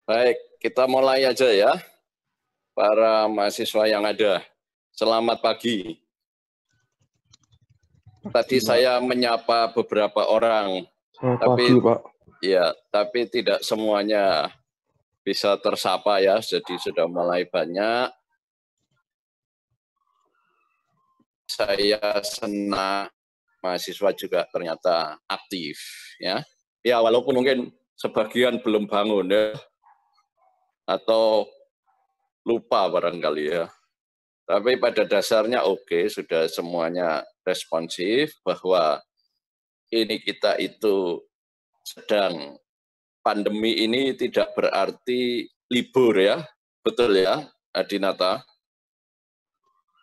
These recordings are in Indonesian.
Baik, kita mulai aja ya, para mahasiswa yang ada. Selamat pagi. Tadi saya menyapa beberapa orang, Selamat pagi, Pak. Ya, tapi tidak semuanya bisa tersapa ya, jadi sudah mulai banyak. Saya senang mahasiswa juga ternyata aktif ya. Ya, walaupun mungkin sebagian belum bangun ya, atau lupa barangkali ya. Tapi pada dasarnya oke, sudah semuanya responsif bahwa ini kita itu sedang pandemi ini tidak berarti libur ya, betul ya, Adinata?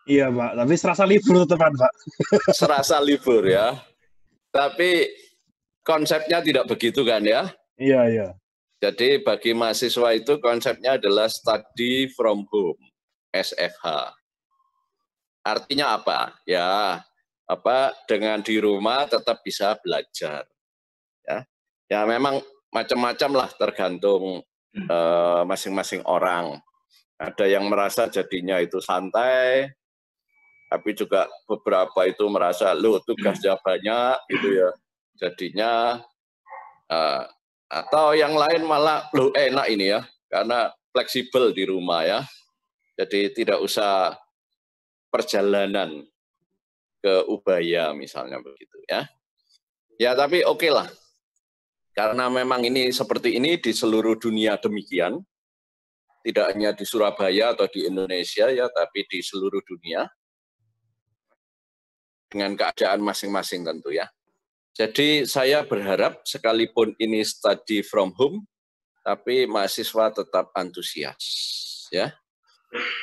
Iya, Pak. Tapi serasa libur teman, Pak. Serasa libur ya, tapi konsepnya tidak begitu kan ya? Iya, iya. Jadi bagi mahasiswa itu konsepnya adalah study from home, SFH. Artinya apa? Ya, dengan di rumah tetap bisa belajar. Ya memang macam-macam lah tergantung masing-masing orang. Ada yang merasa jadinya itu santai, tapi juga beberapa itu merasa loh tugasnya banyak gitu ya. Jadinya atau yang lain malah loh enak ini ya, karena fleksibel di rumah ya. Jadi tidak usah perjalanan ke Ubaya misalnya begitu ya. Ya tapi oke lah. Karena memang ini seperti ini di seluruh dunia demikian. Tidak hanya di Surabaya atau di Indonesia ya, tapi di seluruh dunia dengan keadaan masing-masing tentu ya. Jadi saya berharap sekalipun ini study from home, tapi mahasiswa tetap antusias ya.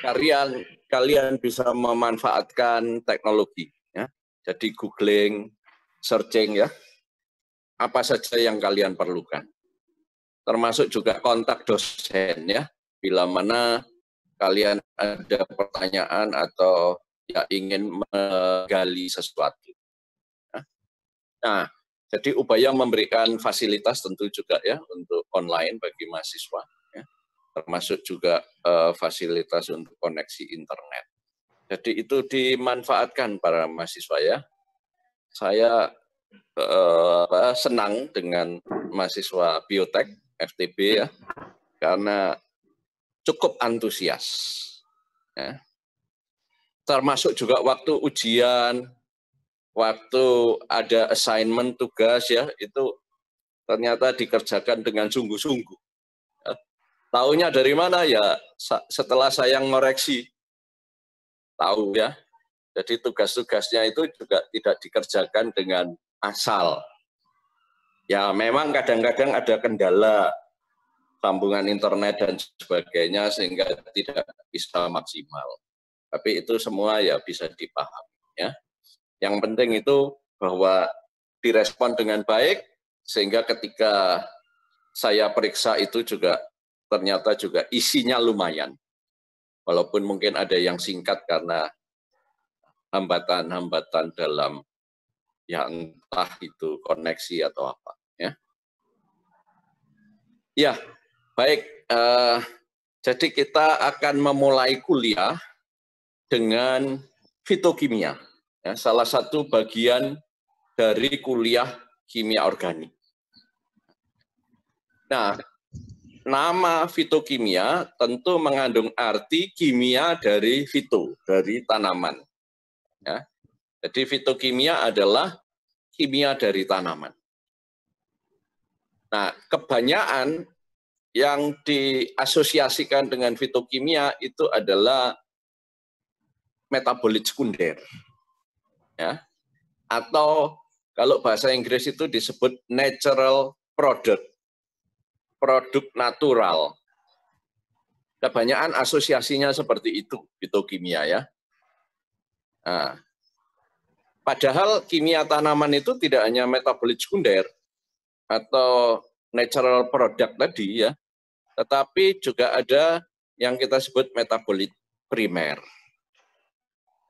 Kalian bisa memanfaatkan teknologi ya. Jadi googling, searching ya. Apa saja yang kalian perlukan. Termasuk juga kontak dosen ya. Bila mana kalian ada pertanyaan atau ya ingin menggali sesuatu. Nah, jadi upaya memberikan fasilitas tentu juga ya untuk online bagi mahasiswa, ya. Termasuk juga fasilitas untuk koneksi internet. Jadi itu dimanfaatkan para mahasiswa ya. Saya senang dengan mahasiswa biotek FTB ya, karena cukup antusias. Ya. Termasuk juga waktu ujian, waktu ada assignment tugas ya, itu ternyata dikerjakan dengan sungguh-sungguh. Ya. Taunya dari mana ya? Setelah saya ngoreksi, tahu ya. Jadi tugas-tugasnya itu juga tidak dikerjakan dengan asal. Ya memang kadang-kadang ada kendala sambungan internet dan sebagainya sehingga tidak bisa maksimal. Tapi itu semua ya bisa dipahami ya. Yang penting itu bahwa direspon dengan baik sehingga ketika saya periksa itu juga ternyata juga isinya lumayan. Walaupun mungkin ada yang singkat karena hambatan-hambatan dalam ya entah itu koneksi atau apa ya. Ya, baik. Jadi kita akan memulai kuliah dengan fitokimia. Ya, salah satu bagian dari kuliah kimia organik. Nah, nama fitokimia tentu mengandung arti kimia dari fito, dari tanaman. Ya. Jadi fitokimia adalah kimia dari tanaman. Nah, kebanyakan yang diasosiasikan dengan fitokimia itu adalah metabolit sekunder. Ya. Atau kalau bahasa Inggris itu disebut natural product, produk natural. Kebanyakan asosiasinya seperti itu, fitokimia ya. Nah, padahal kimia tanaman itu tidak hanya metabolit sekunder atau natural product tadi ya, tetapi juga ada yang kita sebut metabolit primer.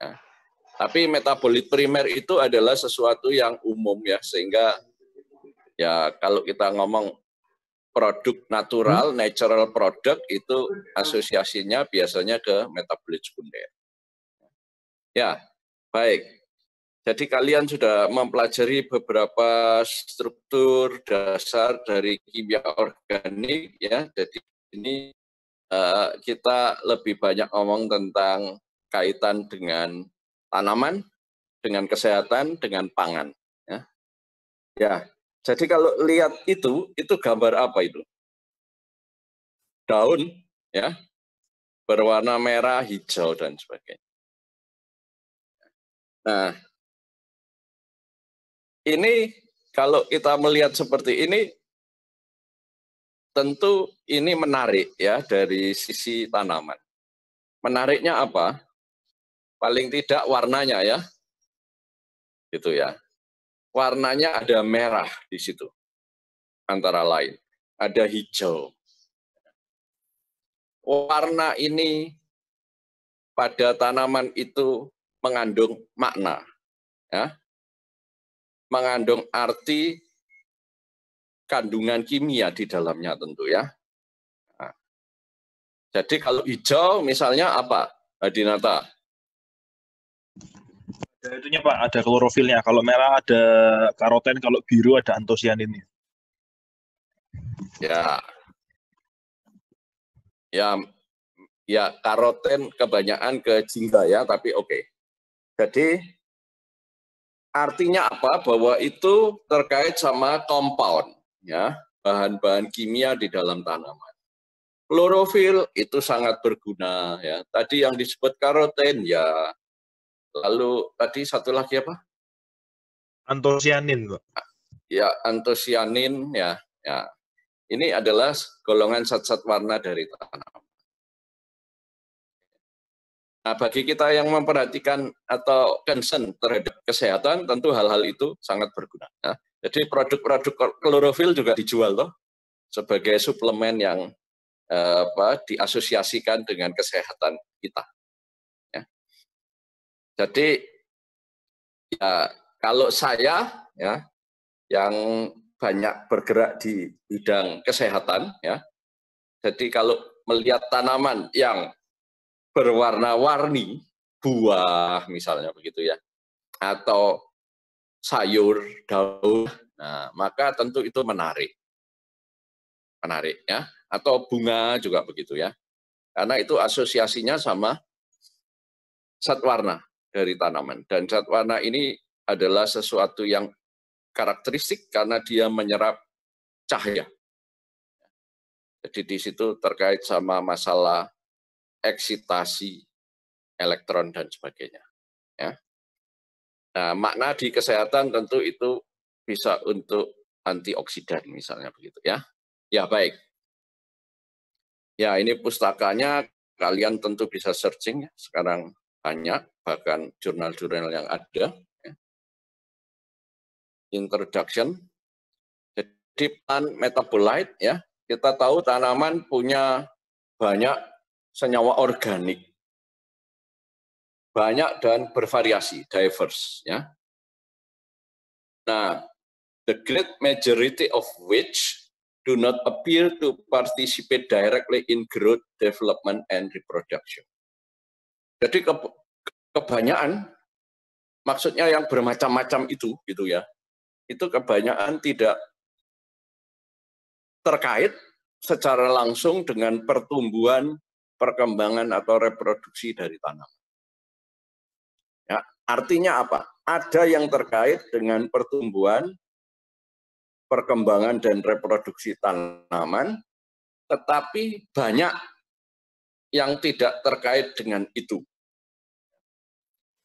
Nah, tapi metabolit primer itu adalah sesuatu yang umum ya, sehingga ya kalau kita ngomong produk natural, natural product itu asosiasinya biasanya ke metabolit sekunder. Ya, baik. Jadi kalian sudah mempelajari beberapa struktur dasar dari kimia organik ya. Jadi ini kita lebih banyak ngomong tentang kaitan dengan tanaman, dengan kesehatan, dengan pangan. Ya, jadi kalau lihat itu gambar apa itu? Daun, ya, berwarna merah, hijau dan sebagainya. Nah, ini kalau kita melihat seperti ini, tentu ini menarik ya dari sisi tanaman. Menariknya apa? Paling tidak warnanya ya, gitu ya. Warnanya ada merah di situ, antara lain. Ada hijau. Warna ini pada tanaman itu mengandung makna, ya, mengandung arti kandungan kimia di dalamnya tentu ya. Nah, jadi kalau hijau misalnya apa, Adinata? Ada itunya Pak, ada klorofilnya. Kalau merah ada karoten, kalau biru ada antosianinnya. Ya, karoten kebanyakan ke jingga ya, tapi oke. Jadi artinya apa? Bahwa itu terkait sama compound, ya, bahan-bahan kimia di dalam tanaman. Klorofil itu sangat berguna ya. Tadi yang disebut karoten ya. Lalu tadi satu lagi apa? Antosianin, Pak. Ya, antosianin ya. Ini adalah golongan zat-zat warna dari tanaman. Nah, bagi kita yang memperhatikan atau concern terhadap kesehatan, tentu hal-hal itu sangat berguna. Nah, jadi produk-produk klorofil juga dijual loh sebagai suplemen yang diasosiasikan dengan kesehatan kita. Ya. Jadi ya kalau saya ya yang banyak bergerak di bidang kesehatan ya, jadi kalau melihat tanaman yang berwarna-warni, buah misalnya begitu ya, atau sayur, daun, nah, maka tentu itu menarik ya, atau bunga juga begitu ya, karena itu asosiasinya sama zat warna dari tanaman, dan zat warna ini adalah sesuatu yang karakteristik karena dia menyerap cahaya. Jadi di situ terkait sama masalah eksitasi elektron dan sebagainya. Ya. Nah, makna di kesehatan tentu itu bisa untuk antioksidan misalnya begitu ya. Ya baik. Ya ini pustakanya kalian tentu bisa searching ya. Sekarang banyak bahkan jurnal-jurnal yang ada. Ya. Introduction. Jadi plant metabolite ya. Kita tahu tanaman punya banyak senyawa organik. Banyak dan bervariasi, diverse ya. Nah, the great majority of which do not appear to participate directly in growth, development, and reproduction. Jadi kebanyakan, maksudnya yang bermacam-macam itu, gitu ya, itu kebanyakan tidak terkait secara langsung dengan pertumbuhan, perkembangan atau reproduksi dari tanaman. Ya, artinya apa? Ada yang terkait dengan pertumbuhan, perkembangan dan reproduksi tanaman, tetapi banyak yang tidak terkait dengan itu.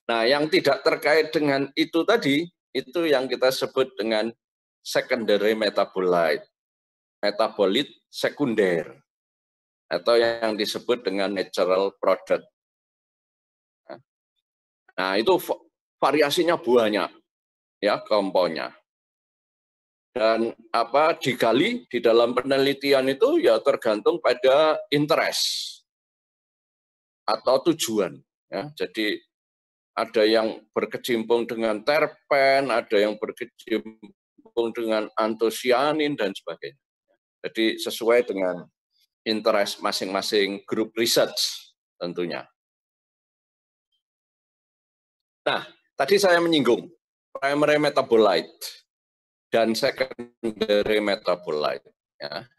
Nah, yang tidak terkait dengan itu tadi, itu yang kita sebut dengan secondary metabolite, metabolit sekunder, atau yang disebut dengan natural product. Nah, itu variasinya banyak, ya, komponnya. Dan apa digali di dalam penelitian itu ya tergantung pada interest atau tujuan. Ya. Jadi ada yang berkecimpung dengan terpen, ada yang berkecimpung dengan antosianin dan sebagainya. Jadi sesuai dengan interest masing-masing grup research tentunya. Nah, tadi saya menyinggung primary metabolite dan secondary metabolite. Ya.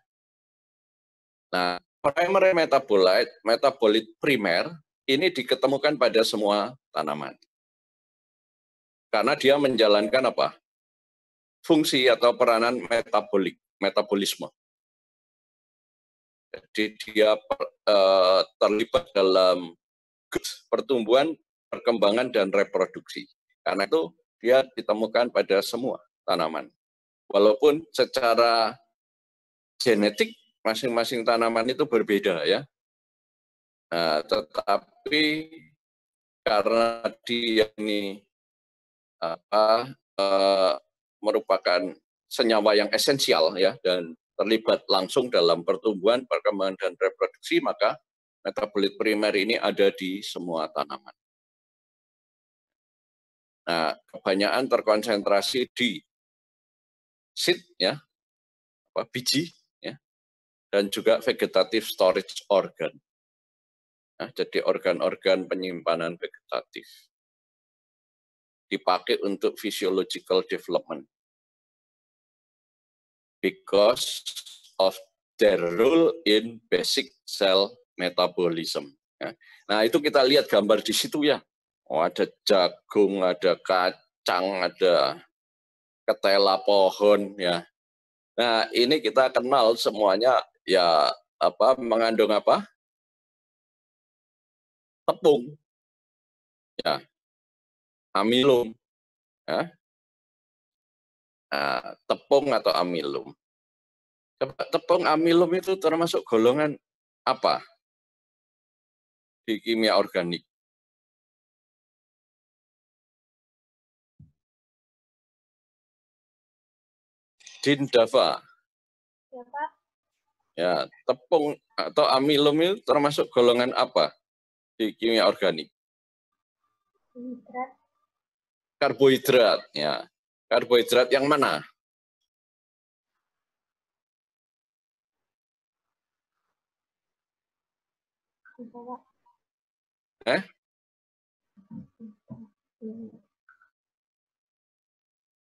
Nah, primary metabolite, metabolit primer, ini diketemukan pada semua tanaman. Karena dia menjalankan apa? Fungsi atau peranan metabolisme. Jadi dia terlibat dalam pertumbuhan, perkembangan, dan reproduksi. Karena itu dia ditemukan pada semua tanaman. Walaupun secara genetik masing-masing tanaman itu berbeda ya. Nah, tetapi karena dia ini merupakan senyawa yang esensial ya dan terlibat langsung dalam pertumbuhan, perkembangan, dan reproduksi, maka metabolit primer ini ada di semua tanaman. Nah, kebanyakan terkonsentrasi di seed ya, biji ya, dan juga vegetative storage organ. Nah, jadi organ-organ penyimpanan vegetatif dipakai untuk physiological development because of their role in basic cell metabolism. Ya. Nah, itu kita lihat gambar di situ ya. Oh, ada jagung, ada kacang, ada ketela pohon ya. Nah, ini kita kenal semuanya ya mengandung apa? Tepung. Ya. Amilum. Ya. Nah, tepung atau amilum. Tepung amilum itu termasuk golongan apa di kimia organik? Dindava. Ya, Pak. Ya, tepung atau amilum itu termasuk golongan apa di kimia organik? Karbohidrat. Karbohidrat, ya. Karbohidrat yang mana?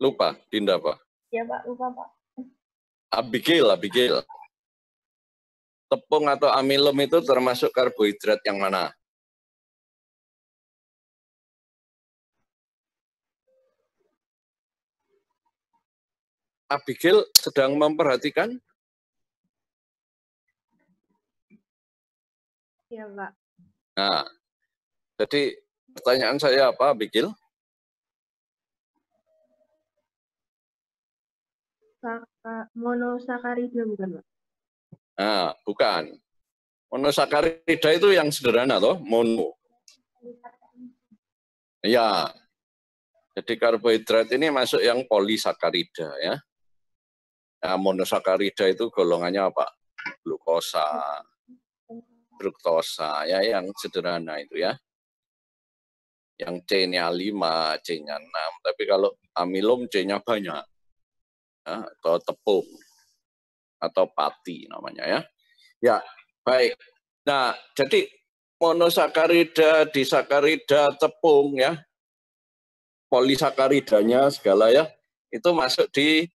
Lupa, Dinda, Pak. Ya, Pak, lupa, Pak. Abigail. Tepung atau amilum itu termasuk karbohidrat yang mana? Abigail sedang memperhatikan? Ya, Pak. Nah, jadi pertanyaan saya apa, Abigail? Monosakarida bukan, Pak? Nah, bukan. Monosakarida itu yang sederhana toh, mono. Ya. Jadi karbohidrat ini masuk yang polisakarida ya. Nah, monosakarida itu golongannya apa? Glukosa, fruktosa ya, yang sederhana itu ya. Yang C-nya 5, C-nya 6. Tapi kalau amilum C-nya banyak. Ya, atau tepung atau pati namanya ya. Ya, baik. Nah, jadi monosakarida, disakarida, tepung ya, polisakaridanya segala ya, itu masuk di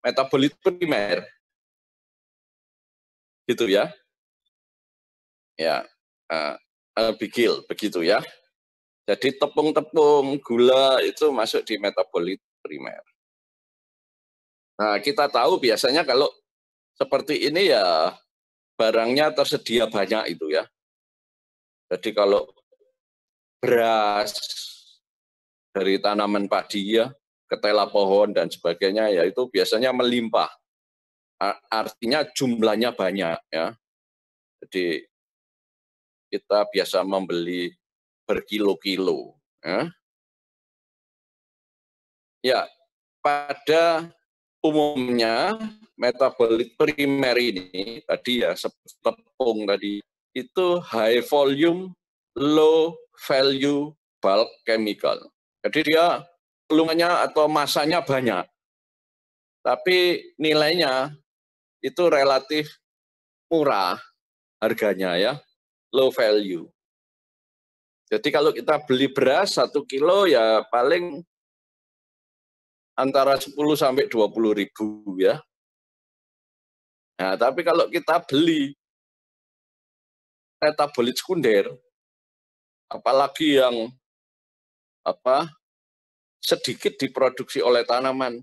metabolit primer. Gitu ya. Ya, Abigail, begitu ya. Jadi tepung-tepung, gula itu masuk di metabolit primer. Nah, kita tahu biasanya kalau seperti ini ya barangnya tersedia banyak itu ya. Jadi kalau beras dari tanaman padi ya, ketela pohon dan sebagainya ya itu biasanya melimpah. Artinya jumlahnya banyak ya. Jadi kita biasa membeli berkilo-kilo. Ya, pada umumnya metabolit primer ini tadi ya tepung tadi itu high volume, low value bulk chemical. Jadi dia volumenya atau masanya banyak, tapi nilainya itu relatif murah harganya ya, low value. Jadi kalau kita beli beras 1 kilo ya paling antara 10 sampai 20 ribu ya. Nah, tapi kalau kita beli metabolit sekunder, apalagi yang sedikit diproduksi oleh tanaman,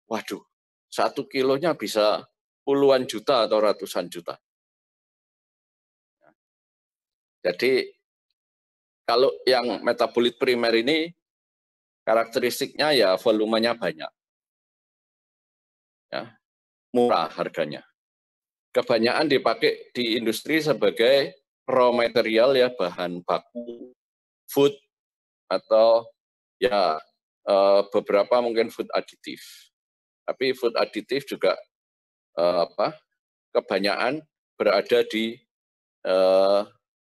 waduh, 1 kilonya bisa puluhan juta atau ratusan juta. Jadi kalau yang metabolit primer ini karakteristiknya ya volumenya banyak, ya, murah harganya. Kebanyakan dipakai di industri sebagai raw material ya, bahan baku food atau ya beberapa mungkin food additif. Tapi food additif juga kebanyakan berada di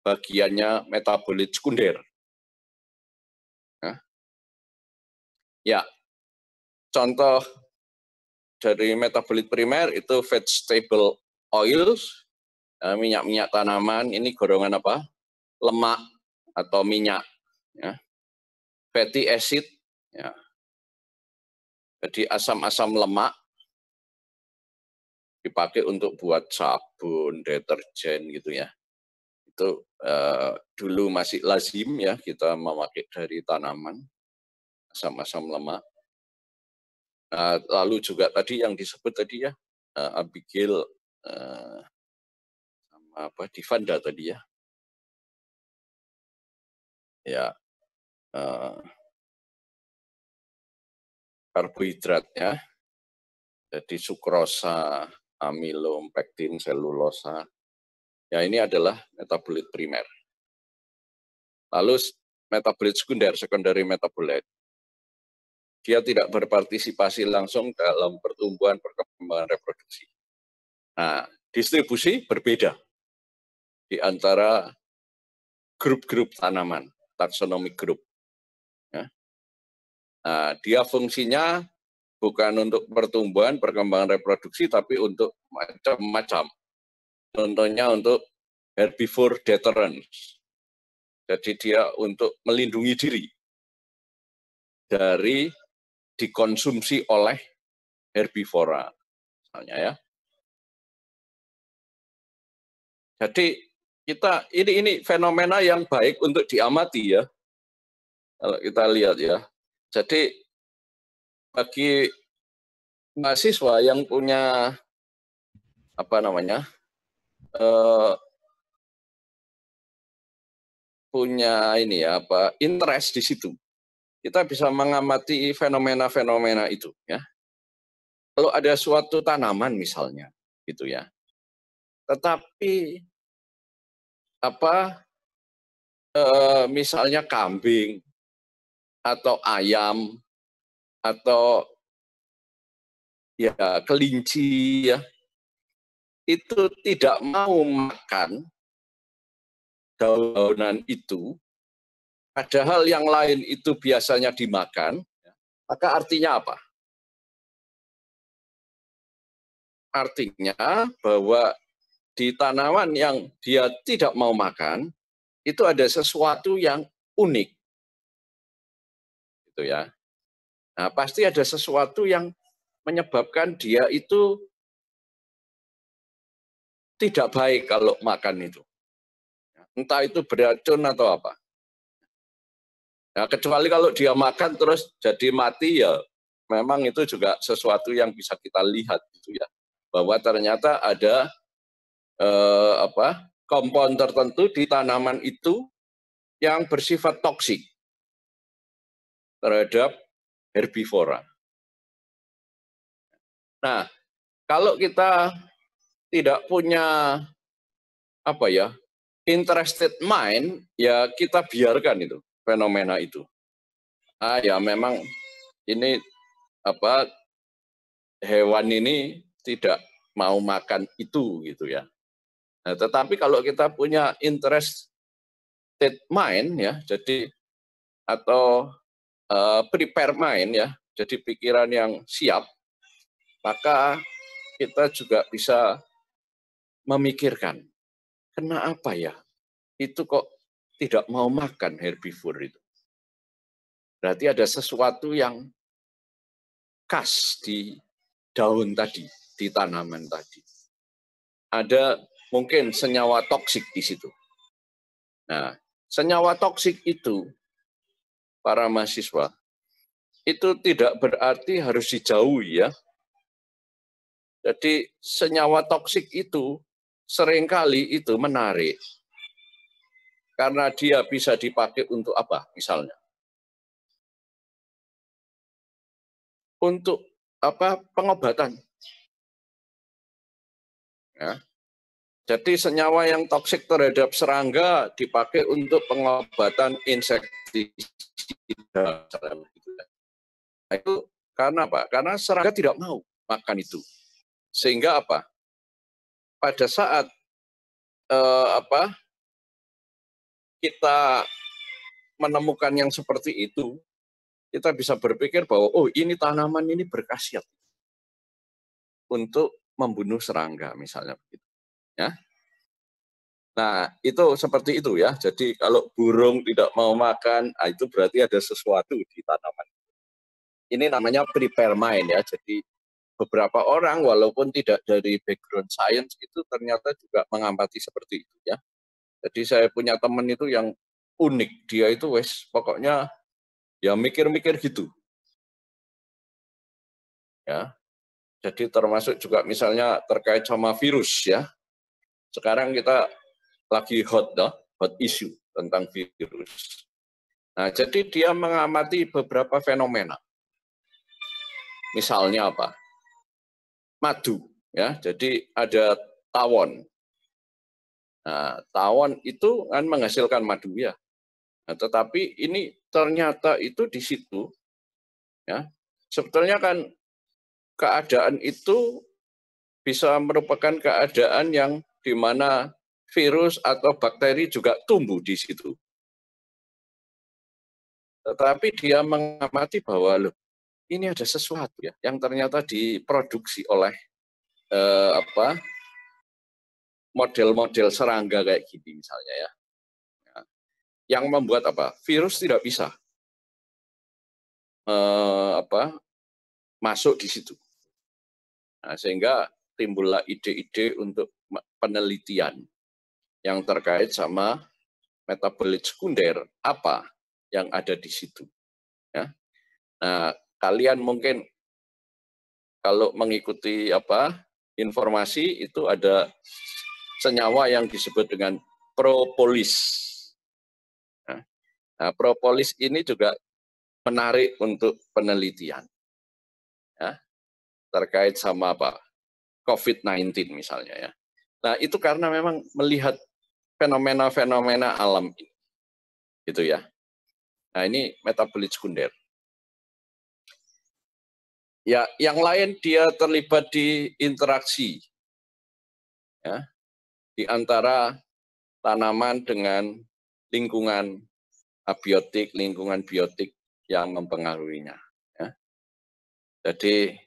bagiannya metabolit sekunder. Ya, contoh dari metabolit primer itu vegetable oils, minyak-minyak tanaman, ini golongan apa? Lemak atau minyak. Ya. Fatty acid, ya. Jadi asam-asam lemak dipakai untuk buat sabun, deterjen gitu ya. Itu dulu masih lazim ya kita memakai dari tanaman, asam-asam lemak. Lalu juga tadi yang disebut tadi ya, Abigail sama Divanda tadi ya. Ya, karbohidrat ya. Jadi sukrosa, amilum, pektin, selulosa. Ya ini adalah metabolit primer. Lalu metabolit sekunder, secondary metabolite. Dia tidak berpartisipasi langsung dalam pertumbuhan, perkembangan, reproduksi. Nah, distribusi berbeda di antara grup-grup tanaman, taxonomic group. Ya. Nah, dia fungsinya bukan untuk pertumbuhan, perkembangan, reproduksi, tapi untuk macam-macam. Contohnya untuk herbivore deterrence. Jadi dia untuk melindungi diri dari dikonsumsi oleh herbivora, misalnya ya. Jadi kita ini fenomena yang baik untuk diamati ya, kalau kita lihat ya. Jadi bagi mahasiswa yang punya punya interest di situ, kita bisa mengamati fenomena-fenomena itu ya. Kalau ada suatu tanaman misalnya gitu ya, tetapi misalnya kambing atau ayam atau ya kelinci ya, itu tidak mau makan daun-daunan itu, padahal yang lain itu biasanya dimakan, maka artinya apa? Artinya bahwa di tanaman yang dia tidak mau makan, itu ada sesuatu yang unik. Gitu ya. Nah, pasti ada sesuatu yang menyebabkan dia itu tidak baik kalau makan itu. Entah itu beracun atau apa. Nah, kecuali kalau dia makan terus jadi mati ya, memang itu juga sesuatu yang bisa kita lihat gitu ya. Bahwa ternyata ada kompon tertentu di tanaman itu yang bersifat toksik terhadap herbivora. Nah, kalau kita tidak punya interested mind, ya kita biarkan itu fenomena itu. Ya memang ini hewan ini tidak mau makan itu gitu ya. Nah, tetapi kalau kita punya interested mind ya, jadi atau prepare mind ya, jadi pikiran yang siap, maka kita juga bisa memikirkan, kenapa ya itu kok tidak mau makan herbivore itu. Berarti ada sesuatu yang khas di daun tadi, di tanaman tadi. Ada mungkin senyawa toksik di situ. Nah, senyawa toksik itu, para mahasiswa, itu tidak berarti harus dijauhi ya. Jadi senyawa toksik itu seringkali itu menarik. Karena dia bisa dipakai untuk apa misalnya? Untuk apa? Pengobatan. Ya. Jadi senyawa yang toksik terhadap serangga dipakai untuk pengobatan insektisida. Nah, itu karena apa? Karena serangga tidak mau makan itu. Sehingga apa? Pada saat kita menemukan yang seperti itu, kita bisa berpikir bahwa oh ini tanaman ini berkhasiat untuk membunuh serangga misalnya begitu. Ya. Nah, itu seperti itu ya. Jadi kalau burung tidak mau makan, itu berarti ada sesuatu di tanaman. Ini namanya prepare mind ya. Jadi beberapa orang walaupun tidak dari background science itu ternyata juga mengamati seperti itu ya. Jadi saya punya teman itu yang unik, dia itu pokoknya ya mikir-mikir gitu. Ya. Jadi termasuk juga misalnya terkait sama virus ya. Sekarang kita lagi hot issue tentang virus. Nah, jadi dia mengamati beberapa fenomena. Misalnya apa? Madu ya. Jadi ada tawon. Nah, tawon itu kan menghasilkan madu ya. Nah, tetapi ini ternyata itu di situ ya. Sebetulnya kan keadaan itu bisa merupakan keadaan yang di mana virus atau bakteri juga tumbuh di situ. Tetapi dia mengamati bahwa loh, ini ada sesuatu ya yang ternyata diproduksi oleh model-model serangga kayak gini misalnya ya. Yang membuat apa? Virus tidak bisa masuk di situ. Nah, sehingga timbullah ide-ide untuk penelitian yang terkait sama metabolit sekunder apa yang ada di situ. Ya. Nah, kalian mungkin kalau mengikuti informasi itu ada senyawa yang disebut dengan propolis. Nah, propolis ini juga menarik untuk penelitian. Ya, terkait sama apa? COVID-19 misalnya ya. Nah, itu karena memang melihat fenomena-fenomena alam ini. Gitu ya. Nah, ini metabolit sekunder. Ya, yang lain dia terlibat di interaksi. Ya, di antara tanaman dengan lingkungan abiotik, lingkungan biotik yang mempengaruhinya. Ya. Jadi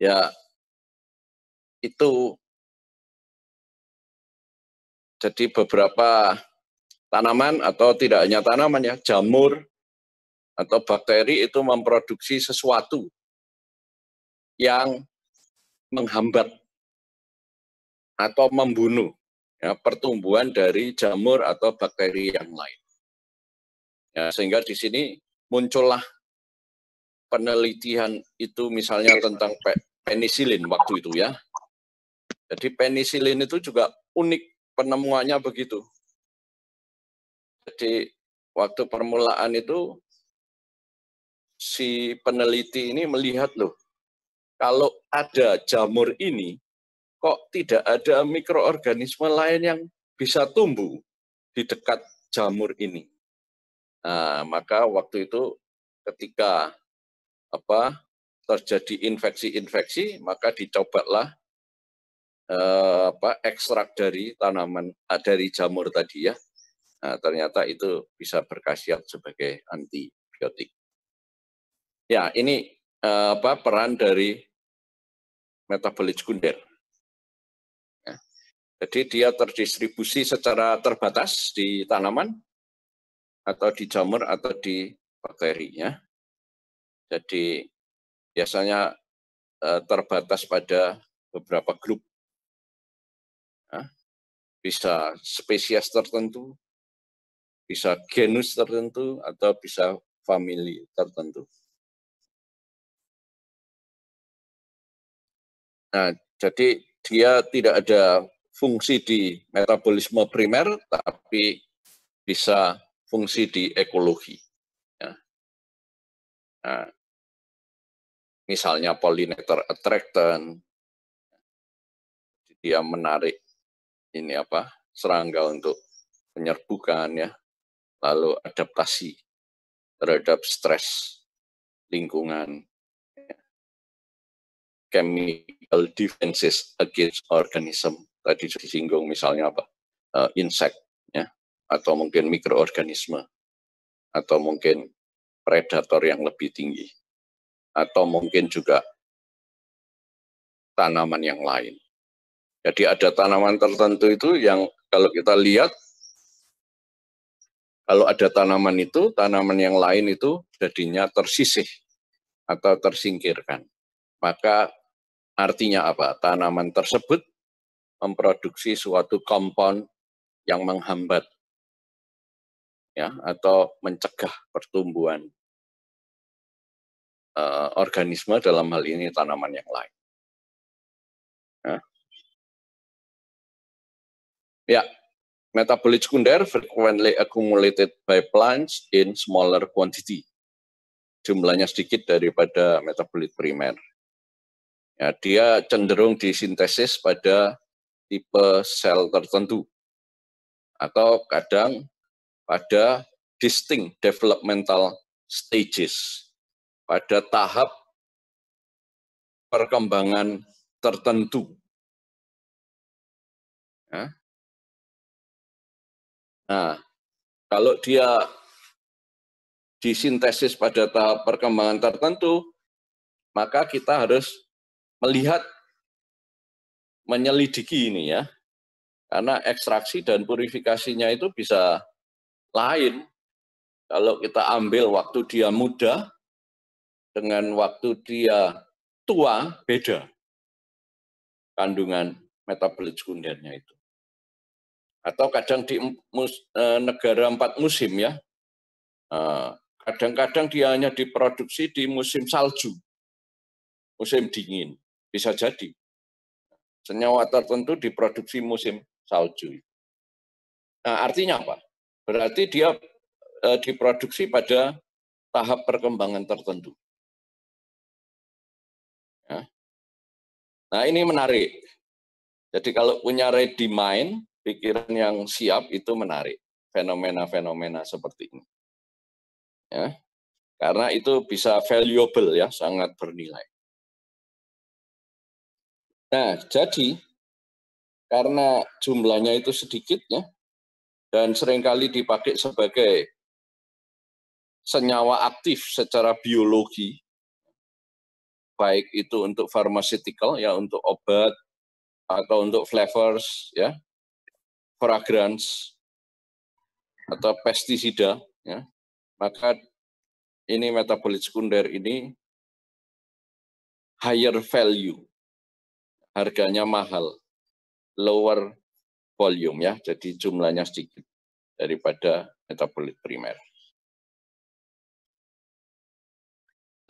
ya itu jadi beberapa tanaman atau tidak hanya tanaman ya, jamur atau bakteri itu memproduksi sesuatu yang menghambat atau membunuh ya, pertumbuhan dari jamur atau bakteri yang lain. Ya, sehingga di sini muncullah penelitian itu misalnya tentang penisilin waktu itu ya. Jadi penisilin itu juga unik penemuannya begitu. Jadi waktu permulaan itu si peneliti ini melihat loh, kalau ada jamur ini kok tidak ada mikroorganisme lain yang bisa tumbuh di dekat jamur ini. Nah, maka waktu itu ketika terjadi infeksi-infeksi, maka dicobalah ekstrak dari tanaman dari jamur tadi ya. Nah, ternyata itu bisa berkhasiat sebagai antibiotik. Ya, ini peran dari metabolit sekunder. Jadi dia terdistribusi secara terbatas di tanaman, atau di jamur, atau di bakteri. Ya. Jadi biasanya terbatas pada beberapa grup. Ya. Bisa spesies tertentu, bisa genus tertentu, atau bisa famili tertentu. Nah, jadi dia tidak ada fungsi di metabolisme primer, tapi bisa fungsi di ekologi. Ya. Nah, misalnya pollinator attractant, dia menarik ini apa serangga untuk penyerbukan, ya, lalu adaptasi terhadap stres lingkungan, ya. Chemical defenses against organism, tadi disinggung misalnya apa, insek, ya, atau mungkin mikroorganisme, atau mungkin predator yang lebih tinggi, atau mungkin juga tanaman yang lain. Jadi ada tanaman tertentu itu yang kalau kita lihat, kalau ada tanaman itu, tanaman yang lain itu jadinya tersisih atau tersingkirkan. Maka artinya apa? Tanaman tersebut memproduksi suatu kompon yang menghambat, ya, atau mencegah pertumbuhan organisme, dalam hal ini tanaman yang lain. Ya, metabolit sekunder frequently accumulated by plants in smaller quantity. Jumlahnya sedikit daripada metabolit primer. Ya, dia cenderung disintesis pada tipe sel tertentu, atau kadang pada distinct developmental stages, pada tahap perkembangan tertentu. Ya. Nah, kalau dia disintesis pada tahap perkembangan tertentu, maka kita harus melihat, menyelidiki ini, ya, karena ekstraksi dan purifikasinya itu bisa lain. Kalau kita ambil waktu dia muda dengan waktu dia tua, beda kandungan metabolit sekundernya itu. Atau kadang di negara 4 musim, ya, kadang-kadang dia hanya diproduksi di musim salju, musim dingin, bisa jadi. Senyawa tertentu diproduksi musim salju. Nah, artinya apa? Berarti dia diproduksi pada tahap perkembangan tertentu. Ya. Nah, ini menarik. Jadi kalau punya ready mind, pikiran yang siap, itu menarik. Fenomena-fenomena seperti ini. Ya. Karena itu bisa valuable, ya, sangat bernilai. Nah, jadi karena jumlahnya itu sedikit, ya, dan seringkali dipakai sebagai senyawa aktif secara biologi, baik itu untuk pharmaceutical, ya, untuk obat, atau untuk flavors, ya, fragrance, atau pestisida, ya, maka ini metabolit sekunder ini higher value, harganya mahal, lower volume, ya, jadi jumlahnya sedikit daripada metabolit primer.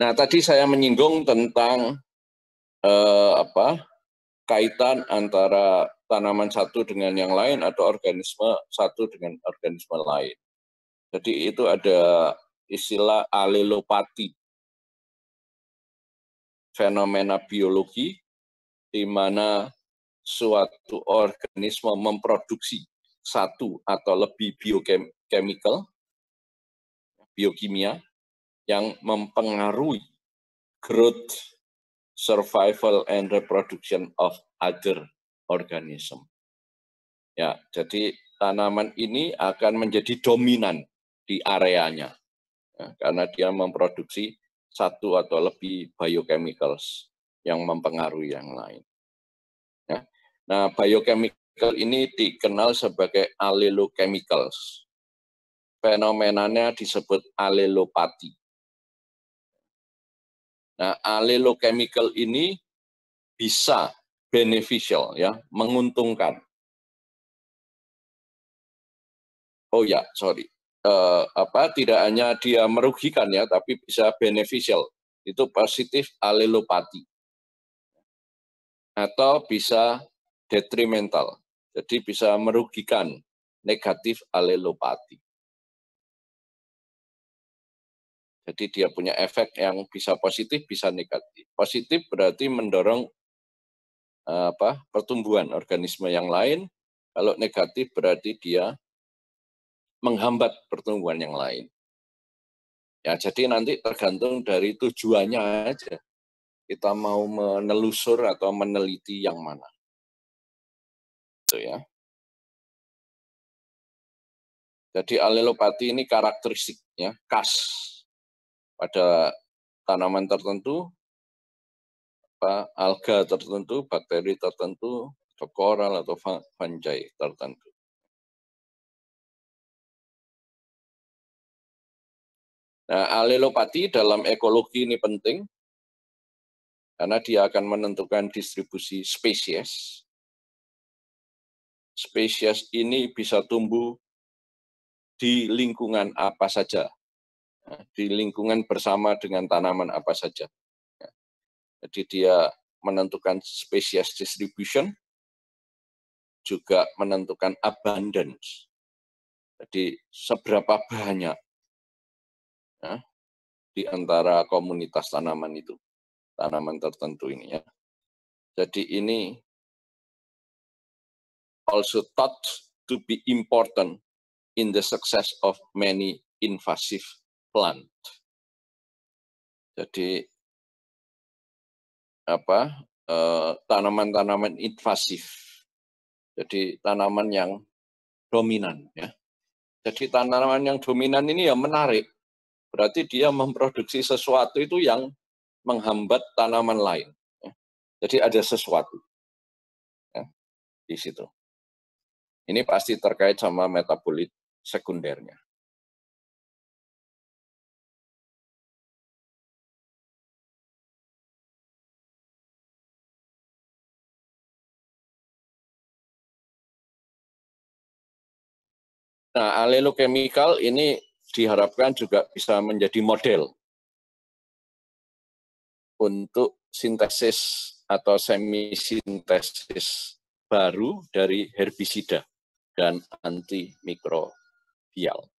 Nah, tadi saya menyinggung tentang kaitan antara tanaman satu dengan yang lain, atau organisme satu dengan organisme lain. Jadi itu ada istilah alelopati, fenomena biologi di mana suatu organisme memproduksi satu atau lebih biokimia yang mempengaruhi growth, survival, and reproduction of other organism. Ya, jadi tanaman ini akan menjadi dominan di areanya, ya, karena dia memproduksi satu atau lebih biochemicals yang mempengaruhi yang lain. Ya. Nah, biochemical chemical ini dikenal sebagai allelochemicals. Fenomenanya disebut allelopati. Nah, allelochemical ini bisa beneficial, ya, menguntungkan. Oh ya, sorry. Tidak hanya dia merugikan ya, tapi bisa beneficial. Itu positif allelopati. Atau bisa detrimental. Jadi bisa merugikan, negatif allelopati. Jadi dia punya efek yang bisa positif, bisa negatif. Positif berarti mendorong pertumbuhan organisme yang lain. Kalau negatif berarti dia menghambat pertumbuhan yang lain. Ya, jadi nanti tergantung dari tujuannya aja. Kita mau menelusur atau meneliti yang mana. Itu ya. Jadi allelopati ini karakteristiknya khas pada tanaman tertentu, alga tertentu, bakteri tertentu, atau koral atau fungi tertentu. Nah, allelopati dalam ekologi ini penting karena dia akan menentukan distribusi spesies. Spesies ini bisa tumbuh di lingkungan apa saja, di lingkungan bersama dengan tanaman apa saja. Jadi dia menentukan spesies distribution, juga menentukan abundance. Jadi seberapa banyak ya, di antara komunitas tanaman itu, tanaman tertentu ini ya. Jadi ini also thought to be important in the success of many invasive plant. Jadi tanaman-tanaman invasif. Jadi tanaman yang dominan ya. Jadi tanaman yang dominan ini ya menarik. Berarti dia memproduksi sesuatu itu yang menghambat tanaman lain. Ya. Jadi ada sesuatu ya, di situ. Ini pasti terkait sama metabolit sekundernya. Nah, allelochemical ini diharapkan juga bisa menjadi model untuk sintesis atau semi-sintesis baru dari herbisida dan antimikrobial.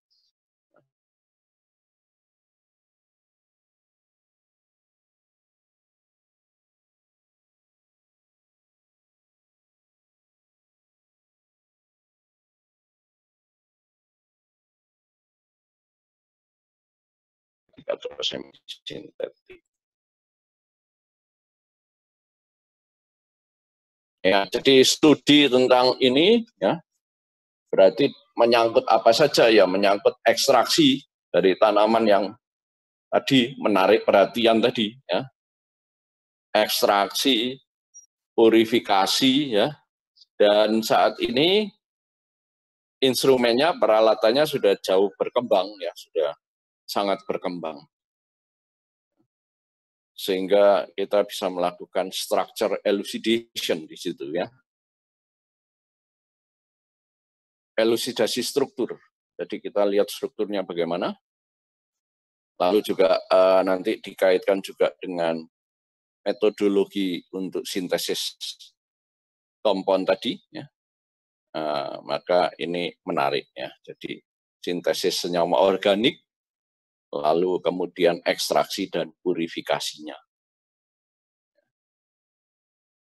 Atau semi-sintetik. Ya, jadi studi tentang ini ya berarti menyangkut apa saja ya, menyangkut ekstraksi dari tanaman yang tadi menarik perhatian tadi ya. Ekstraksi, purifikasi ya. Dan saat ini instrumennya, peralatannya sudah jauh berkembang ya, sudah sangat berkembang. Sehingga kita bisa melakukan structure elucidation di situ ya. Elusidasi struktur. Jadi kita lihat strukturnya bagaimana. Lalu juga nanti dikaitkan juga dengan metodologi untuk sintesis kompon tadi ya. Maka ini menarik ya. Jadi sintesis senyawa organik, lalu kemudian ekstraksi dan purifikasinya.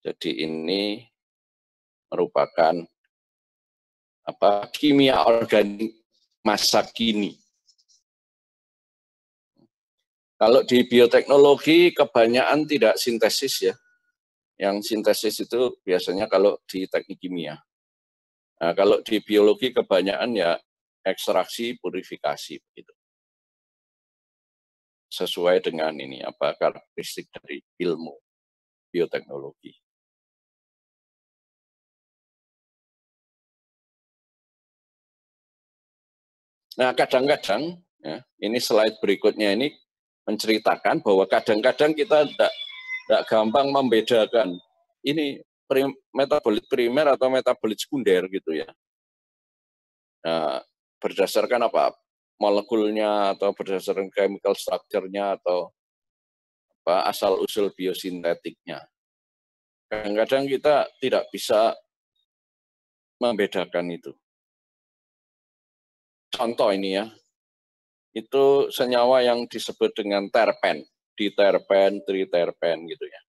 Jadi ini merupakan kimia organik masa kini. Kalau di bioteknologi kebanyakan tidak sintesis ya. Yang sintesis itu biasanya kalau di teknik kimia. Nah, kalau di biologi kebanyakan ya ekstraksi, purifikasi begitu. Sesuai dengan ini karakteristik dari ilmu bioteknologi. Nah, kadang-kadang, ya, ini slide berikutnya ini menceritakan bahwa kadang-kadang kita tidak gampang membedakan ini metabolit primer atau metabolit sekunder gitu ya. Nah, berdasarkan apa? Molekulnya atau berdasarkan chemical structure-nya atau apa asal-usul biosintetiknya. Kadang-kadang kita tidak bisa membedakan itu. Contoh ini ya, itu senyawa yang disebut dengan terpen, diterpen, triterpen gitu ya.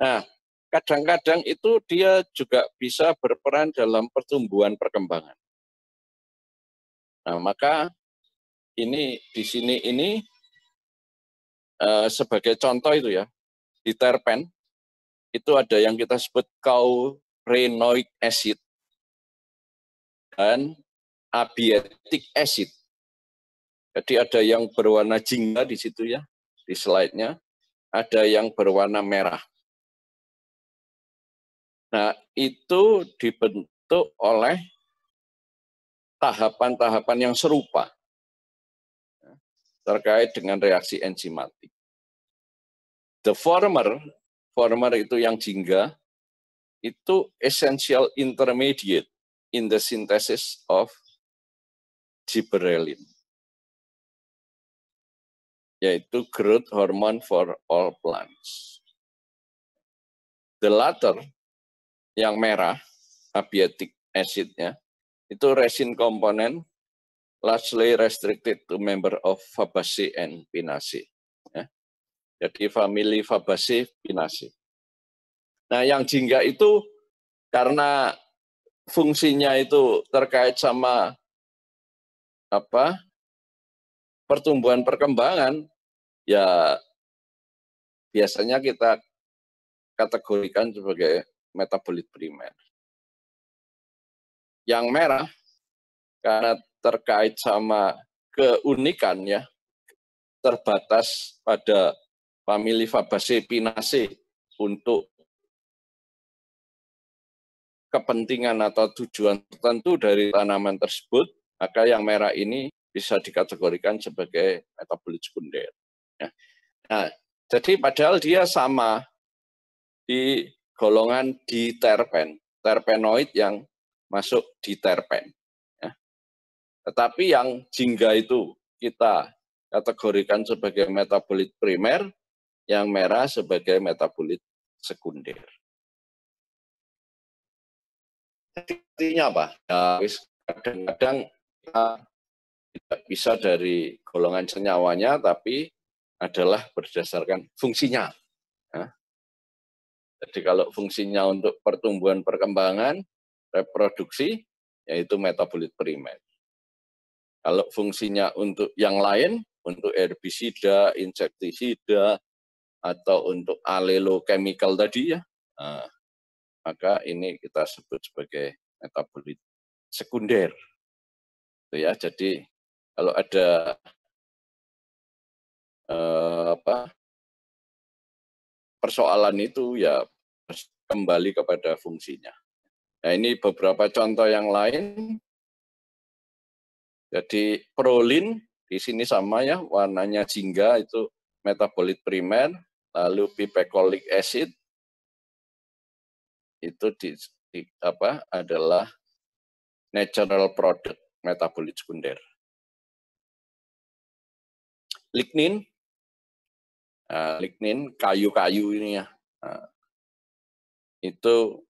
Nah, kadang-kadang itu dia juga bisa berperan dalam pertumbuhan perkembangan. Nah, maka ini di sini ini sebagai contoh itu ya, diterpen itu ada yang kita sebut caurenoic acid dan abietic acid. Jadi ada yang berwarna jingga di situ ya, di slide-nya. Ada yang berwarna merah. Nah, itu dibentuk oleh tahapan-tahapan yang serupa terkait dengan reaksi enzimatik. The former itu yang jingga, itu essential intermediate in the synthesis of gibberellin, yaitu growth hormone for all plants. The latter, yang merah, abietic acid-nya, itu resin komponen largely restricted to member of Fabaceae and Pinaceae. Ya. Jadi famili Fabaceae, Pinaceae. Nah, yang jingga itu karena fungsinya itu terkait sama apa? Pertumbuhan perkembangan, ya biasanya kita kategorikan sebagai metabolit primer. Yang merah karena terkait sama keunikan ya, terbatas pada famili Fabaceae, Pinaceae untuk kepentingan atau tujuan tertentu dari tanaman tersebut, maka yang merah ini bisa dikategorikan sebagai metabolit sekunder. Ya. Nah, jadi padahal dia sama di golongan diterpen, terpenoid yang masuk di terpen. Ya. Tetapi yang jingga itu kita kategorikan sebagai metabolit primer, yang merah sebagai metabolit sekunder. Artinya apa? Ya, kadang-kadang kita tidak bisa dari golongan senyawanya, tapi adalah berdasarkan fungsinya. Ya. Jadi kalau fungsinya untuk pertumbuhan perkembangan, reproduksi, yaitu metabolit primer. Kalau fungsinya untuk yang lain, untuk herbisida, insektisida, atau untuk alelochemical tadi ya, nah, maka ini kita sebut sebagai metabolit sekunder. Ya, jadi kalau ada persoalan itu ya kembali kepada fungsinya. Nah, ini beberapa contoh yang lain. Jadi prolin di sini sama ya, warnanya jingga itu metabolit primer, lalu pipecolic acid itu adalah natural product metabolit sekunder. Lignin, lignin kayu-kayu ini ya, itu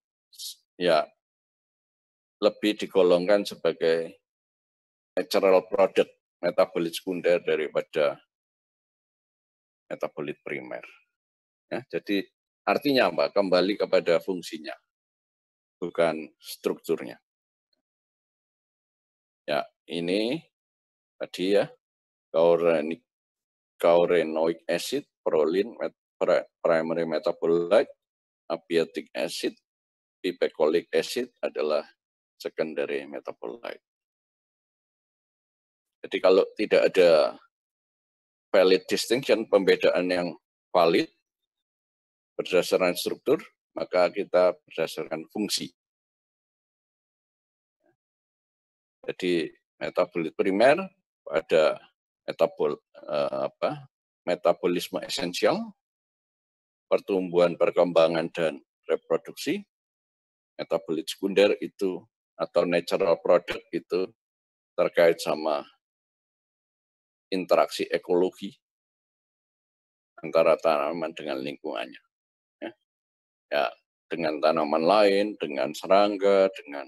ya lebih digolongkan sebagai natural product metabolit sekunder daripada metabolit primer. Ya, jadi artinya apa? Kembali kepada fungsinya, bukan strukturnya. Ya, ini tadi ya, caurenoic acid, prolin, primary metabolite, abietic acid, pipecolic acid adalah secondary metabolite. Jadi kalau tidak ada valid distinction, pembedaan yang valid berdasarkan struktur, maka kita berdasarkan fungsi. Jadi metabolit primer pada metabolisme esensial, pertumbuhan, perkembangan, dan reproduksi. Metabolit sekunder itu atau natural product itu terkait sama interaksi ekologi antara tanaman dengan lingkungannya. Ya, dengan tanaman lain, dengan serangga, dengan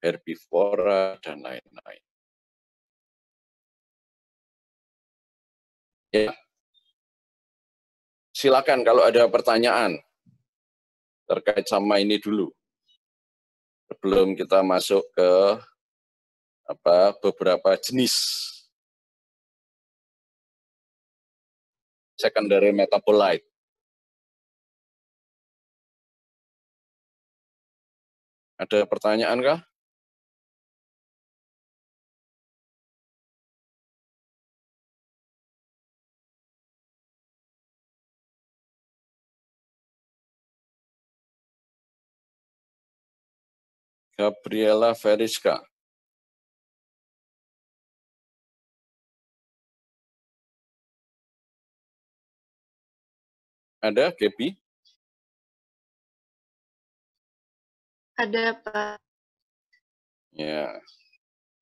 herbivora dan lain-lain. Ya, silakan kalau ada pertanyaan terkait sama ini dulu, sebelum kita masuk ke beberapa jenis secondary metabolite. Ada pertanyaan kah? Gabriela Veriska. Ada, Gaby? Ada, Pak. Ya.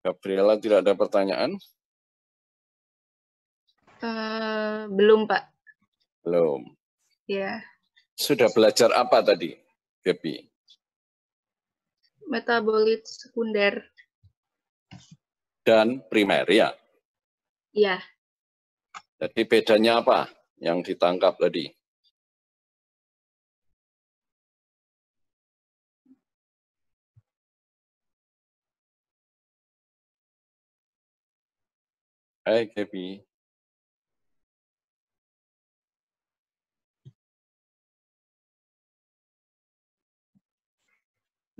Gabriela tidak ada pertanyaan? Belum, Pak. Belum. Ya. Sudah belajar apa tadi, Gaby? Metabolit sekunder. Dan primer, ya? Iya. Jadi bedanya apa yang ditangkap tadi? Hai, Gaby.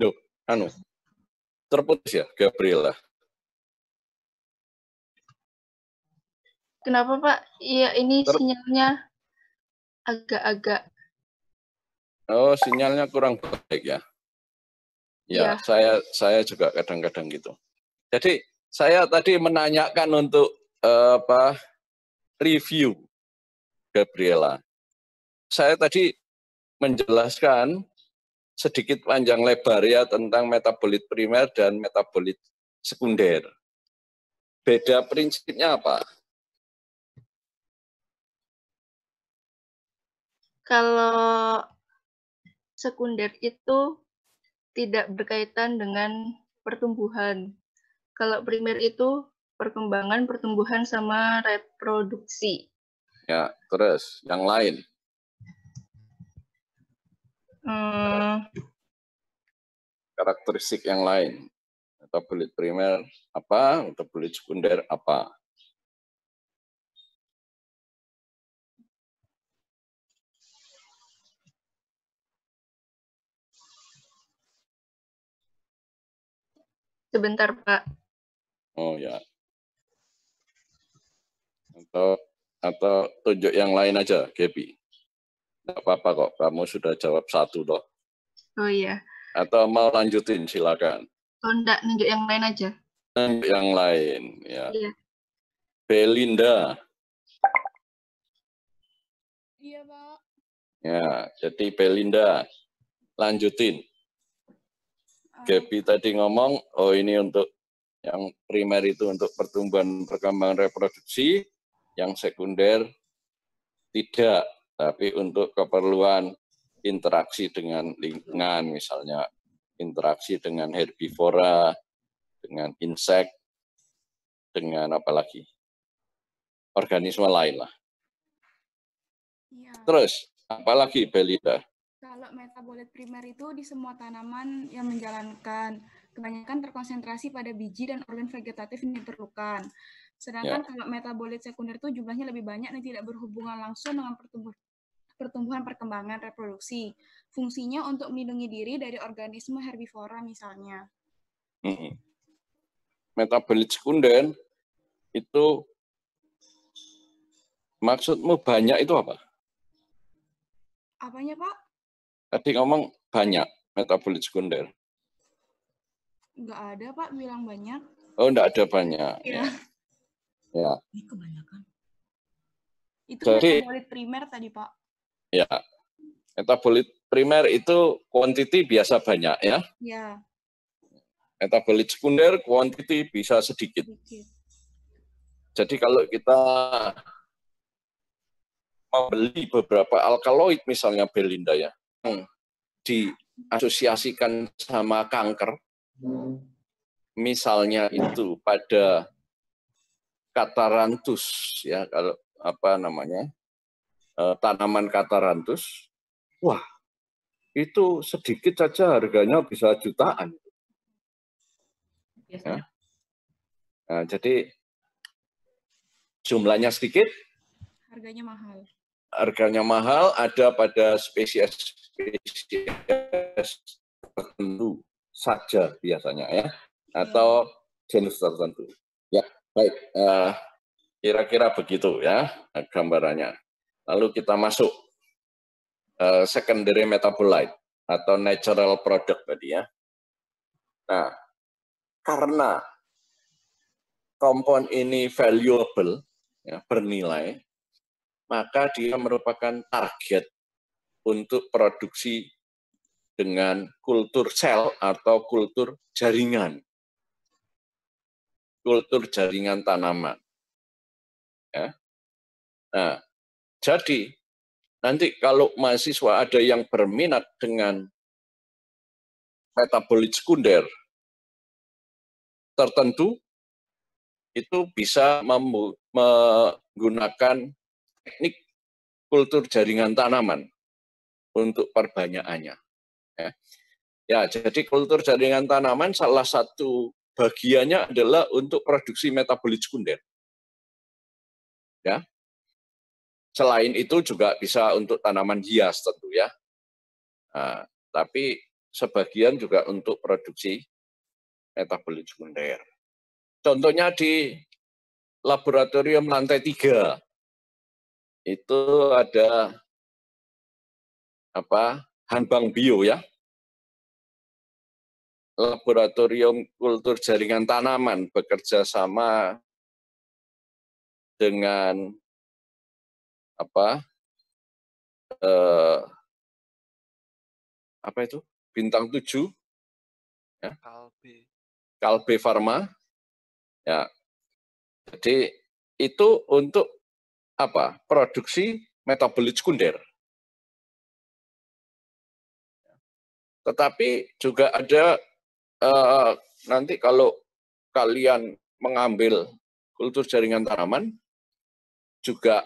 Loh, terputus ya, Gabriela? Kenapa, Pak? Iya, ini sinyalnya agak-agak. Oh, sinyalnya kurang baik ya? Ya, saya juga kadang-kadang gitu. Jadi saya tadi menanyakan untuk review Gabriela. Saya tadi menjelaskan sedikit panjang lebar ya tentang metabolit primer dan metabolit sekunder. Beda prinsipnya apa? Kalau sekunder itu tidak berkaitan dengan pertumbuhan. Kalau primer itu perkembangan, pertumbuhan, sama reproduksi. Ya, terus yang lain? Karakteristik yang lain. Metabolit primer apa? Metabolit sekunder apa? Sebentar, Pak. Oh ya. Atau tunjuk yang lain aja, Gaby. Tidak apa-apa kok, kamu sudah jawab satu loh. Oh iya. Atau mau lanjutin, silakan. Oh, enggak, nunjuk yang lain aja. Yang lain, ya. Iya. Belinda. Iya, Pak. Ya, jadi Belinda, lanjutin. Gaby tadi ngomong, oh ini untuk yang primer itu untuk pertumbuhan perkembangan reproduksi, yang sekunder tidak, tapi untuk keperluan interaksi dengan lingkungan, misalnya interaksi dengan herbivora, dengan insek, dengan apa lagi? Organisme lain lah. Ya. Terus, apalagi Belinda? Kalau metabolit primer itu di semua tanaman yang menjalankan, kebanyakan terkonsentrasi pada biji dan organ vegetatif yang diperlukan. Sedangkan kalau metabolit sekunder itu jumlahnya lebih banyak dan tidak berhubungan langsung dengan pertumbuhan perkembangan reproduksi. Fungsinya untuk melindungi diri dari organisme herbivora misalnya. Metabolit sekunder itu maksudmu banyak itu apa? Apanya, Pak? Tadi ngomong banyak metabolit sekunder. Nggak ada, Pak, bilang banyak. Oh, enggak ada banyak. Iya. Ya. Ini kebanyakan. Itu Jadi, metabolit primer tadi, Pak. Ya, metabolit primer itu quantity biasa banyak ya. Ya. Metabolit sekunder quantity bisa sedikit. Jadi kalau kita membeli beberapa alkaloid misalnya Belinda ya, yang diasosiasikan sama kanker, misalnya itu pada Catharanthus ya, kalau apa namanya, tanaman Catharanthus, wah itu sedikit saja harganya bisa jutaan. Ya. Nah, jadi jumlahnya sedikit, harganya mahal, ada pada spesies-spesies tertentu saja biasanya ya, atau genus tertentu. Ya, baik, kira-kira begitu ya gambarannya. Lalu kita masuk secondary metabolite atau natural product tadi ya. Nah, karena kompon ini valuable, ya, bernilai, maka dia merupakan target untuk produksi dengan kultur sel atau kultur jaringan. Kultur jaringan tanaman. Ya. Nah, jadi nanti kalau mahasiswa ada yang berminat dengan metabolit sekunder tertentu, itu bisa menggunakan teknik kultur jaringan tanaman untuk perbanyakannya. Ya, jadi kultur jaringan tanaman salah satu bagiannya adalah untuk produksi metabolit sekunder. Ya. Selain itu juga bisa untuk tanaman hias tentu ya. Nah, tapi sebagian juga untuk produksi metabolit sekunder. Contohnya di laboratorium lantai 3 itu ada Hanbang Bio ya, laboratorium kultur jaringan tanaman bekerja sama dengan Bintang 7 ya, Kalbe Pharma ya. Jadi itu untuk produksi metabolit sekunder. Tetapi juga ada nanti kalau kalian mengambil kultur jaringan tanaman, juga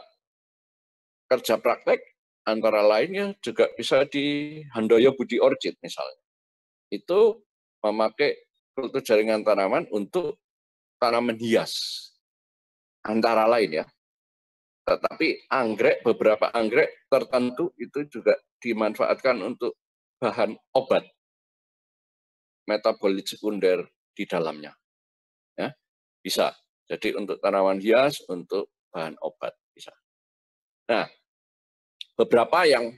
kerja praktek antara lainnya juga bisa di Handoyo Budi Orchid misalnya. Itu memakai kultur jaringan tanaman untuk tanaman hias antara lain ya. Tetapi beberapa anggrek tertentu itu juga dimanfaatkan untuk bahan obat metabolit sekunder di dalamnya. Ya, bisa. Jadi untuk tanaman hias, untuk bahan obat bisa. Nah, beberapa yang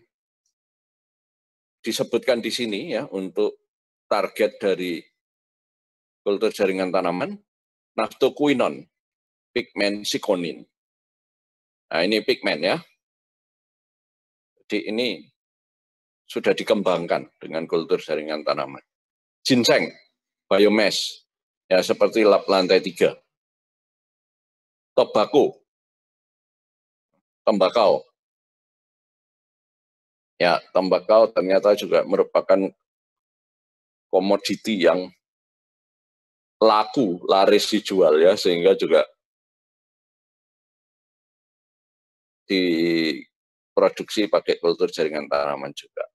disebutkan di sini ya untuk target dari kultur jaringan tanaman, naftoquinone, pigmen sikonin. Nah, ini pigmen ya. Jadi ini sudah dikembangkan dengan kultur jaringan tanaman. Ginseng, biomass, ya seperti lab lantai 3. Tembakau. Ya, tembakau ternyata juga merupakan komoditi yang laris dijual ya, sehingga juga diproduksi pakai kultur jaringan tanaman juga.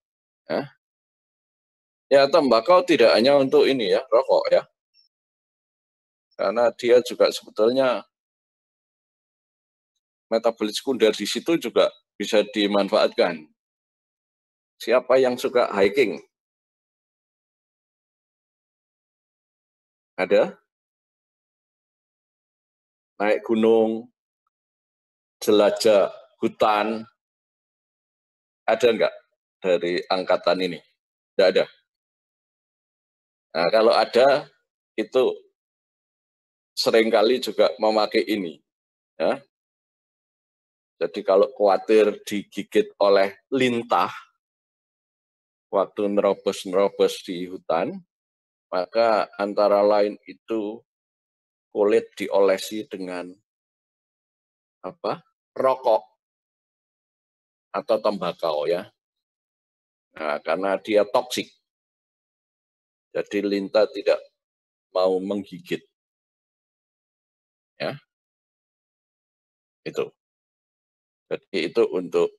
Ya, tembakau tidak hanya untuk ini ya, rokok ya. Karena dia juga sebetulnya metabolit sekunder di situ juga bisa dimanfaatkan. Siapa yang suka hiking? Ada? Naik gunung, jelajah hutan, ada enggak dari angkatan ini? Tidak ada. Nah, kalau ada, itu seringkali juga memakai ini. Ya. Jadi kalau khawatir digigit oleh lintah, waktu nerobos-nerobos di hutan, maka antara lain itu kulit diolesi dengan rokok atau tembakau ya. Nah, karena dia toksik. Jadi lintah tidak mau menggigit. Ya. Itu. Jadi itu untuk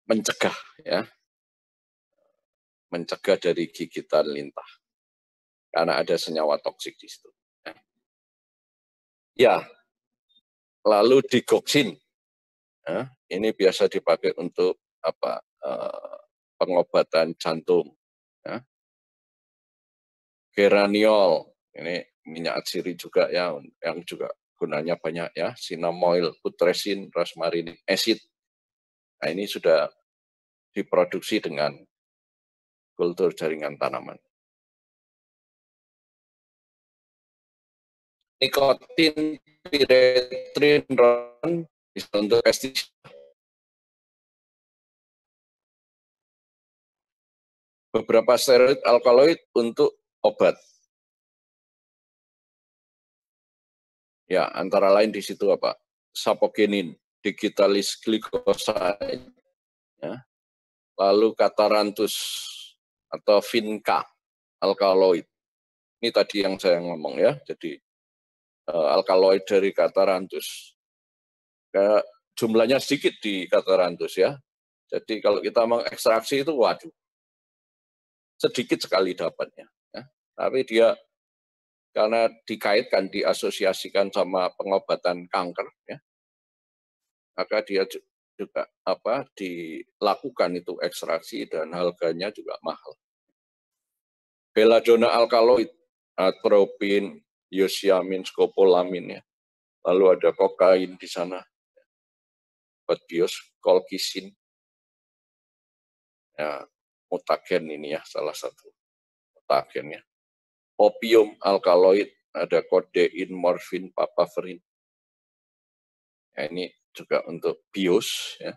mencegah ya. Mencegah dari gigitan lintah. Karena ada senyawa toksik di situ. Ya, lalu digoksin. Ya, ini biasa dipakai untuk pengobatan jantung. Ya. Geraniol, ini minyak atsiri juga ya, yang juga gunanya banyak ya, sinamoil, putresin, rosmarinic acid. Nah, ini sudah diproduksi dengan kultur jaringan tanaman. Nikotin, piretrin, bisa untuk pestisida. Beberapa steroid alkaloid untuk obat. Ya, antara lain di situ sapogenin, digitalis glycoside, ya. Lalu katarantus atau vinca alkaloid. Ini tadi yang saya ngomong ya, jadi alkaloid dari katarantus. Jumlahnya sedikit di katarantus ya. Jadi kalau kita mengekstraksi itu, waduh, sedikit sekali dapatnya. Ya. Tapi dia karena dikaitkan, diasosiasikan sama pengobatan kanker, ya, maka dia juga dilakukan itu ekstraksi dan harganya juga mahal. Belladonna alkaloid, atropin, iosiamin, skopolamin ya. Lalu ada kokain di sana, buat bios, kolkisin, ya, mutagen ini ya, salah satu mutagen ya. Opium alkaloid, ada kodein, morfin, papaverin. Ya, ini juga untuk bios ya.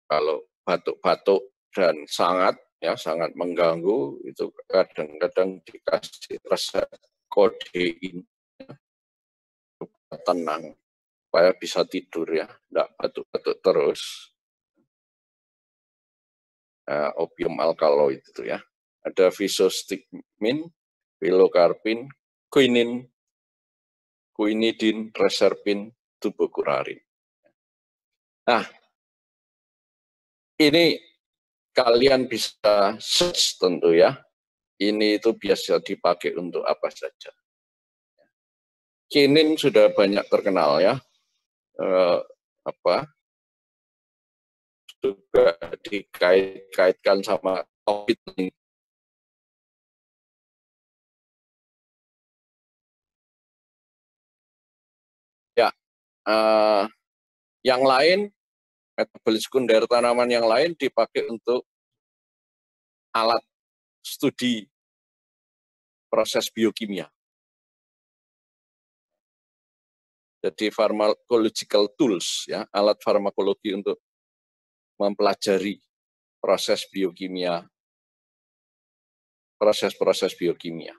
Kalau batuk-batuk dan sangat mengganggu, itu kadang-kadang dikasih resep kodein ya, tenang supaya bisa tidur ya, enggak batuk-batuk terus. Opium alkaloid itu ya. Ada visostigmin, pilokarpin, quinin, quinidin, reserpin, tubokurarin. Nah, ini kalian bisa search tentu ya. Ini itu biasa dipakai untuk apa saja. Quinin sudah banyak terkenal ya. Juga dikait-kaitkan sama COVID. Ya, yang lain, metabolit sekunder tanaman yang lain dipakai untuk alat studi proses biokimia. Jadi pharmacological tools, ya, alat farmakologi untuk mempelajari proses biokimia, proses-proses biokimia.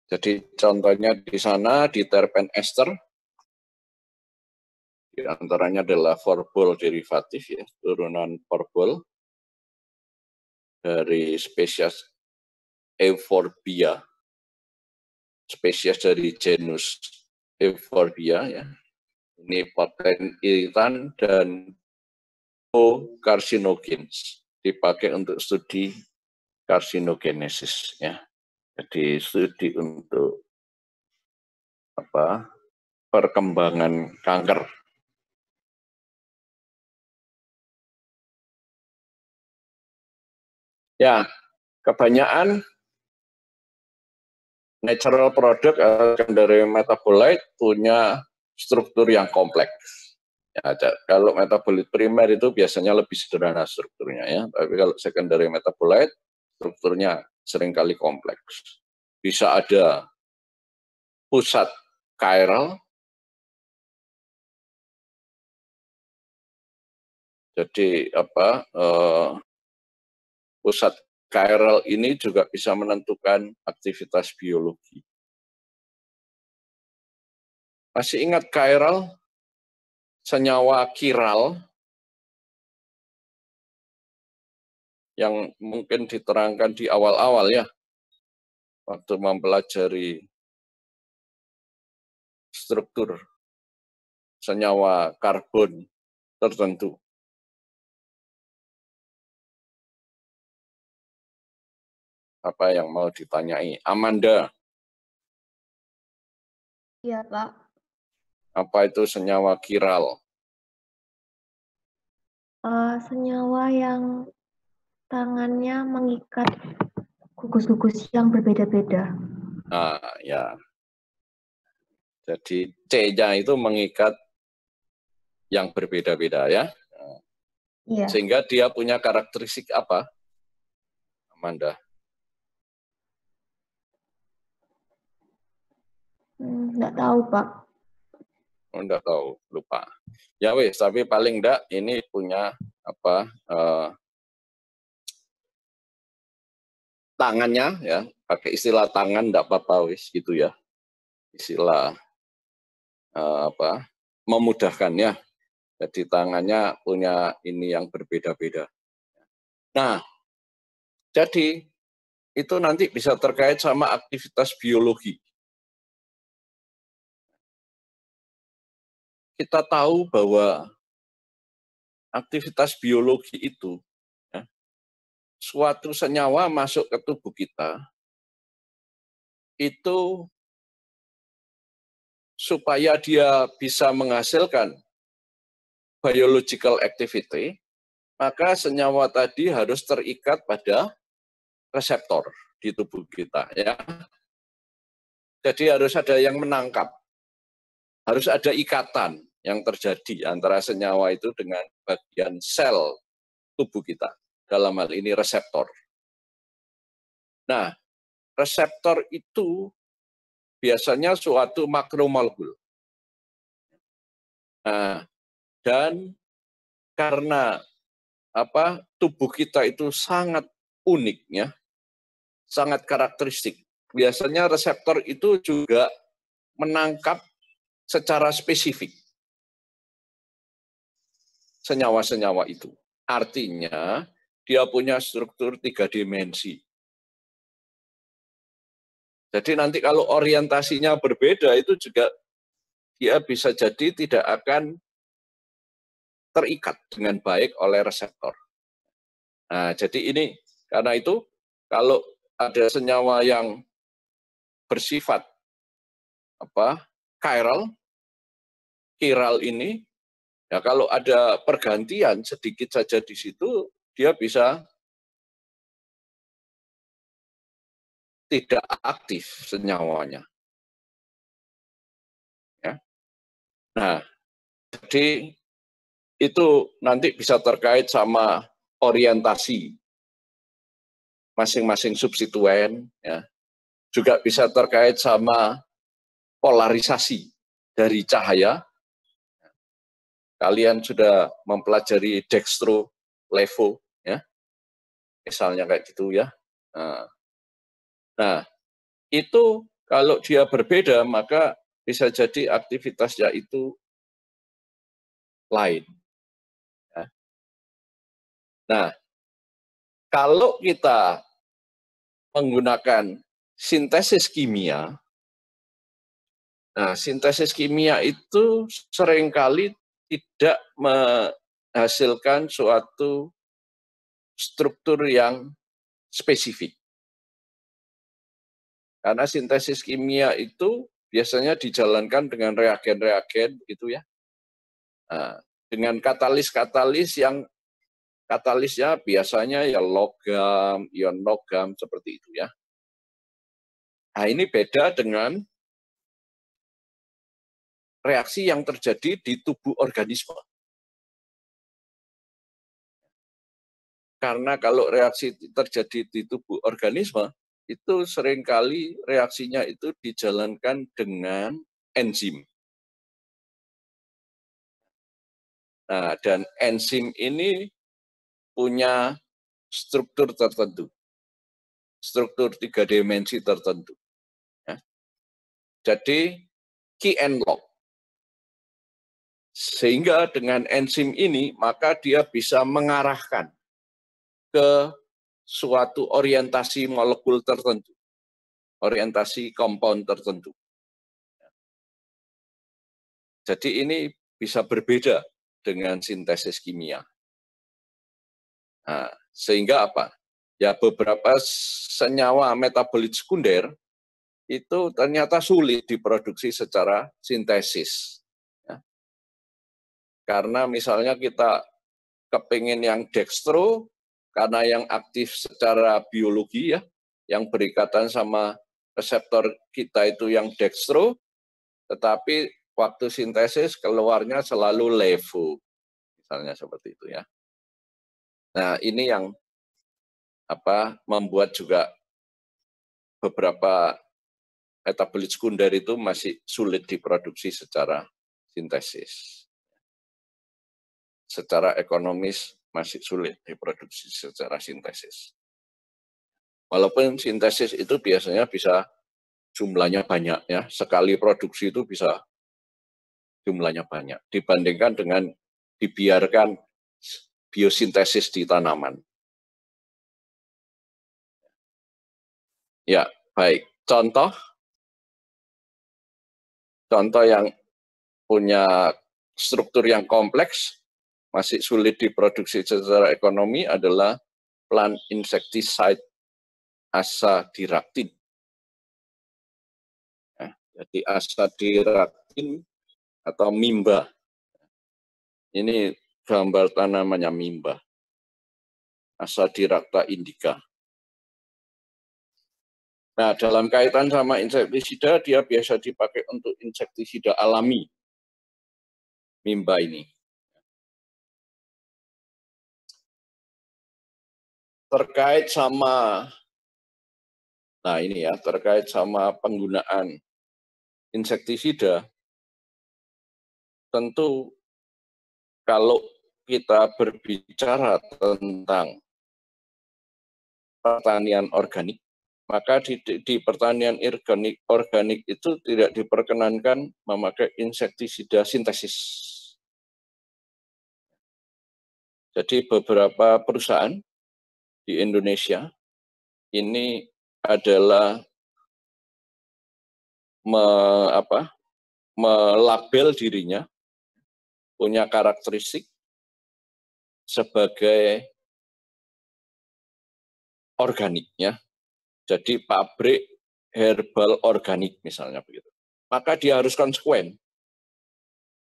Jadi contohnya di sana di terpen ester, di antaranya adalah forbol derivatif ya, turunan forbol dari spesies Euphorbia, spesies dari genus Euphorbia ya. Ini poten iritan dan karsinogens, dipakai untuk studi karsinogenesis ya. Jadi studi untuk perkembangan kanker. Ya, kebanyakan natural product dari metabolite punya struktur yang kompleks. Ya, kalau metabolit primer itu biasanya lebih sederhana strukturnya ya, tapi kalau secondary metabolite strukturnya seringkali kompleks. Bisa ada pusat chiral, jadi pusat chiral ini juga bisa menentukan aktivitas biologi. Masih ingat chiral? Senyawa kiral yang mungkin diterangkan di awal-awal ya, waktu mempelajari struktur senyawa karbon tertentu. Apa yang mau ditanyai? Amanda. Iya, Pak. Apa itu senyawa kiral? Senyawa yang tangannya mengikat gugus-gugus yang berbeda-beda. Nah, ya. Jadi C-nya itu mengikat yang berbeda-beda ya. Iya. Sehingga dia punya karakteristik apa? Amanda. Nggak tahu, Pak. Enggak tahu, lupa. Ya wes, tapi paling enggak ini punya apa tangannya ya, pakai istilah tangan enggak apa-apa wes gitu ya. Istilah memudahkan ya. Jadi tangannya punya ini yang berbeda-beda. Nah, jadi itu nanti bisa terkait sama aktivitas biologi. Kita tahu bahwa aktivitas biologi itu ya, suatu senyawa masuk ke tubuh kita itu supaya dia bisa menghasilkan biological activity, maka senyawa tadi harus terikat pada reseptor di tubuh kita ya. Jadi harus ada yang menangkap. Harus ada ikatan yang terjadi antara senyawa itu dengan bagian sel tubuh kita. Dalam hal ini reseptor. Nah, reseptor itu biasanya suatu makromolekul. Nah, dan karena tubuh kita itu sangat unik ya, sangat karakteristik. Biasanya reseptor itu juga menangkap secara spesifik senyawa-senyawa itu. Artinya dia punya struktur 3 dimensi. Jadi nanti kalau orientasinya berbeda itu juga dia bisa jadi tidak akan terikat dengan baik oleh reseptor. Nah, jadi ini karena itu kalau ada senyawa yang bersifat chiral ini, ya kalau ada pergantian sedikit saja di situ, dia bisa tidak aktif senyawanya. Ya. Nah, jadi itu nanti bisa terkait sama orientasi masing-masing substituen, ya. Juga bisa terkait sama polarisasi dari cahaya. Kalian sudah mempelajari dextro levo, ya, misalnya kayak gitu ya. Nah, itu kalau dia berbeda maka bisa jadi aktivitasnya itu lain. Ya. Nah, kalau kita menggunakan sintesis kimia, nah sintesis kimia itu seringkali tidak menghasilkan suatu struktur yang spesifik. Karena sintesis kimia itu biasanya dijalankan dengan reagen-reagen gitu ya. Nah, dengan katalis-katalis yang katalisnya biasanya ya logam, ion logam seperti itu ya. Nah, ini beda dengan reaksi yang terjadi di tubuh organisme. Karena kalau reaksi terjadi di tubuh organisme, itu seringkali reaksinya itu dijalankan dengan enzim. Nah, dan enzim ini punya struktur tertentu, struktur 3 dimensi tertentu. Ya. Jadi, key and lock. Sehingga dengan enzim ini, maka dia bisa mengarahkan ke suatu orientasi molekul tertentu, orientasi compound tertentu. Jadi ini bisa berbeda dengan sintesis kimia. Nah, sehingga apa? Ya beberapa senyawa metabolit sekunder itu ternyata sulit diproduksi secara sintesis. Ya. Karena misalnya kita kepingin yang dextro, karena yang aktif secara biologi ya, yang berikatan sama reseptor kita itu yang dextro, tetapi waktu sintesis keluarnya selalu levo, misalnya seperti itu ya. Nah ini yang membuat juga beberapa metabolit sekunder itu masih sulit diproduksi secara sintesis. Secara ekonomis masih sulit diproduksi secara sintesis. Walaupun sintesis itu biasanya bisa jumlahnya banyak ya, sekali produksi itu bisa jumlahnya banyak dibandingkan dengan dibiarkan biosintesis di tanaman. Ya, baik. Contoh yang punya struktur yang kompleks, masih sulit diproduksi secara ekonomi adalah plant insecticide azadirachtin. Ya, jadi azadirachtin atau mimba. Ini gambar tanamannya mimba. Azadirachta indica. Nah, dalam kaitan sama insektisida, dia biasa dipakai untuk insektisida alami. Mimba ini. Terkait sama, nah ini ya, terkait sama penggunaan insektisida, tentu kalau kita berbicara tentang pertanian organik, maka di pertanian organik itu tidak diperkenankan memakai insektisida sintesis. Jadi beberapa perusahaan di Indonesia ini adalah melabel dirinya punya karakteristik sebagai organik ya. Jadi pabrik herbal organik misalnya begitu. Maka dia harus konsekuen.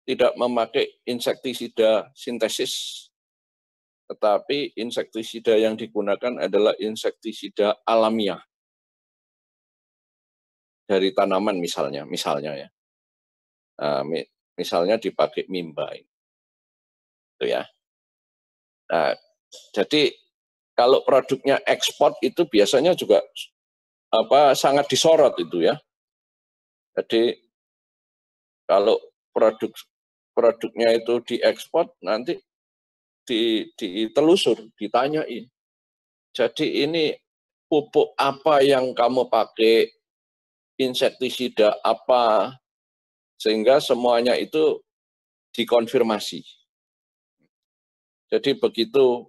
Tidak memakai insektisida sintesis, tetapi insektisida yang digunakan adalah insektisida alamiah dari tanaman misalnya ya. Nah, misalnya dipakai mimba itu ya. Nah, jadi kalau produknya ekspor itu biasanya juga sangat disorot itu ya. Jadi kalau produknya itu diekspor nanti ditelusur, ditanyain. Jadi ini pupuk apa yang kamu pakai, insektisida apa, sehingga semuanya itu dikonfirmasi. Jadi begitu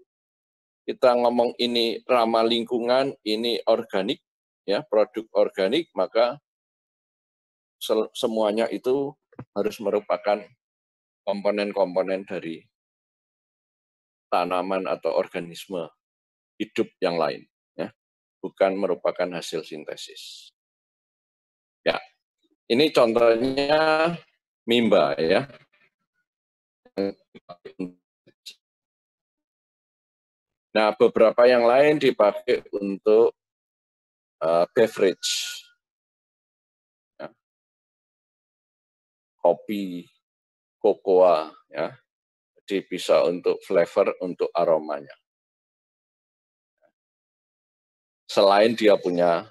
kita ngomong ini ramah lingkungan, ini organik, ya produk organik, maka semuanya itu harus merupakan komponen-komponen dari tanaman atau organisme hidup yang lain, ya, bukan merupakan hasil sintesis. Ya, ini contohnya mimba, ya. Nah, beberapa yang lain dipakai untuk beverage. Ya. kopi, kokoa, ya. Jadi bisa untuk flavor, untuk aromanya. Selain dia punya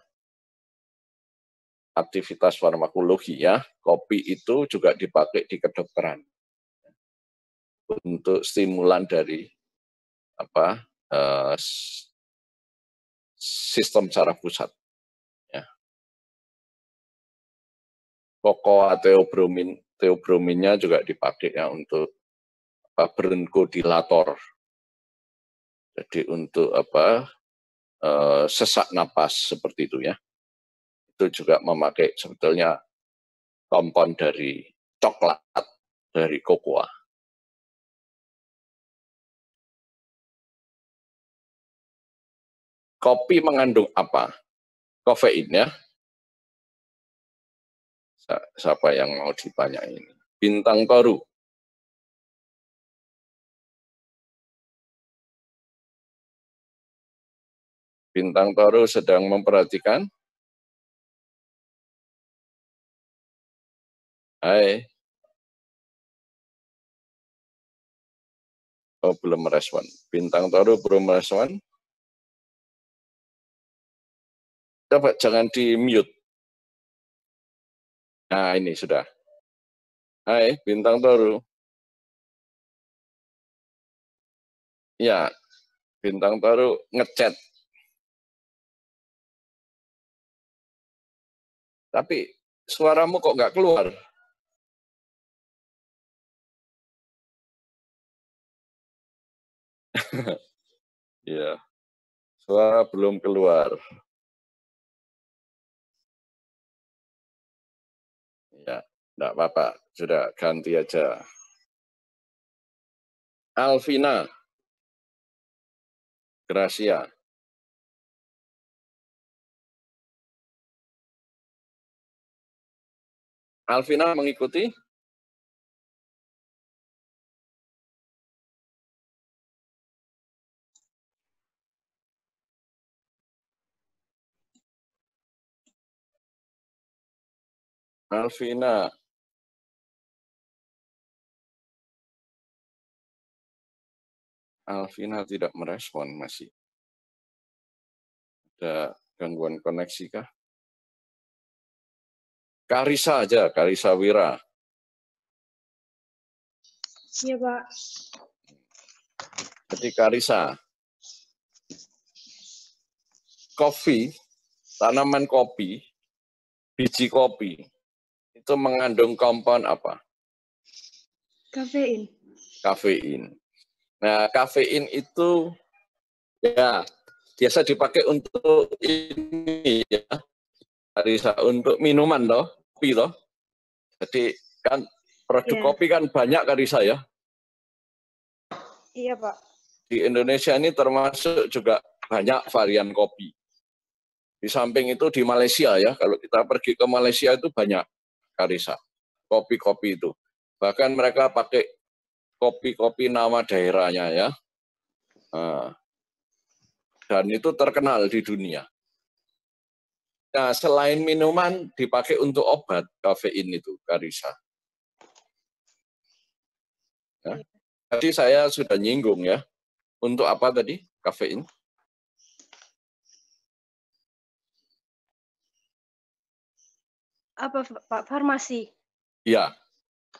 aktivitas farmakologi, ya, kopi itu juga dipakai di kedokteran untuk stimulan dari sistem saraf pusat. Ya. Kokoa teobrominnya juga dipakai ya untuk bronchodilator. Jadi untuk sesak napas seperti itu ya. Itu juga memakai sebetulnya kompon dari coklat, dari kokoa. Kopi mengandung apa? Kafein ya. Siapa yang mau ditanya ini? Bintang Toru. Bintang Toru sedang memperhatikan. Hai. Oh, belum merespon. Bintang Toru belum merespon. Coba jangan di-mute. Nah, ini sudah. Hai, Bintang Toru. Ya, Bintang Toru ngechat. Tapi suaramu kok nggak keluar? Ya, suara belum keluar. Ya, enggak apa-apa. Sudah, ganti aja. Alvina. Gracia. Alvina mengikuti? Alvina. Alvina tidak merespon masih. Ada gangguan koneksi kah? Karisa aja, Karisa Wira. Iya, Pak. Jadi Karisa, kopi, tanaman kopi, biji kopi, itu mengandung kompon apa? Kafein. Kafein. Nah, kafein itu ya biasa dipakai untuk ini ya, Karisa, untuk minuman toh, kopi toh. Jadi kan produk kopi kan banyak Karisa ya. Iya, Pak. Di Indonesia ini termasuk juga banyak varian kopi. Di samping itu di Malaysia ya, kalau kita pergi ke Malaysia itu banyak Karisa, kopi-kopi itu. Bahkan mereka pakai kopi-kopi nama daerahnya ya. Dan itu terkenal di dunia. Nah, selain minuman dipakai untuk obat, kafein itu, Karisa. Ya. Tadi saya sudah nyinggung ya. Untuk apa tadi kafein? Apa, Pak? Farmasi. Ya,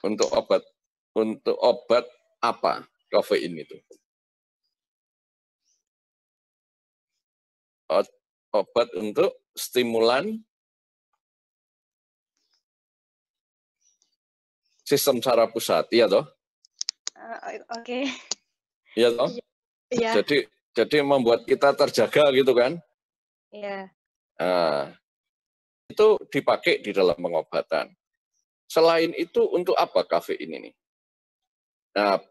untuk obat. Untuk obat apa kafein itu? Obat untuk stimulan sistem saraf pusat, iya toh? Oke. Iya toh? Iya. Jadi membuat kita terjaga gitu kan? Iya. Nah, itu dipakai di dalam pengobatan. Selain itu untuk apa kafein ini? Nah,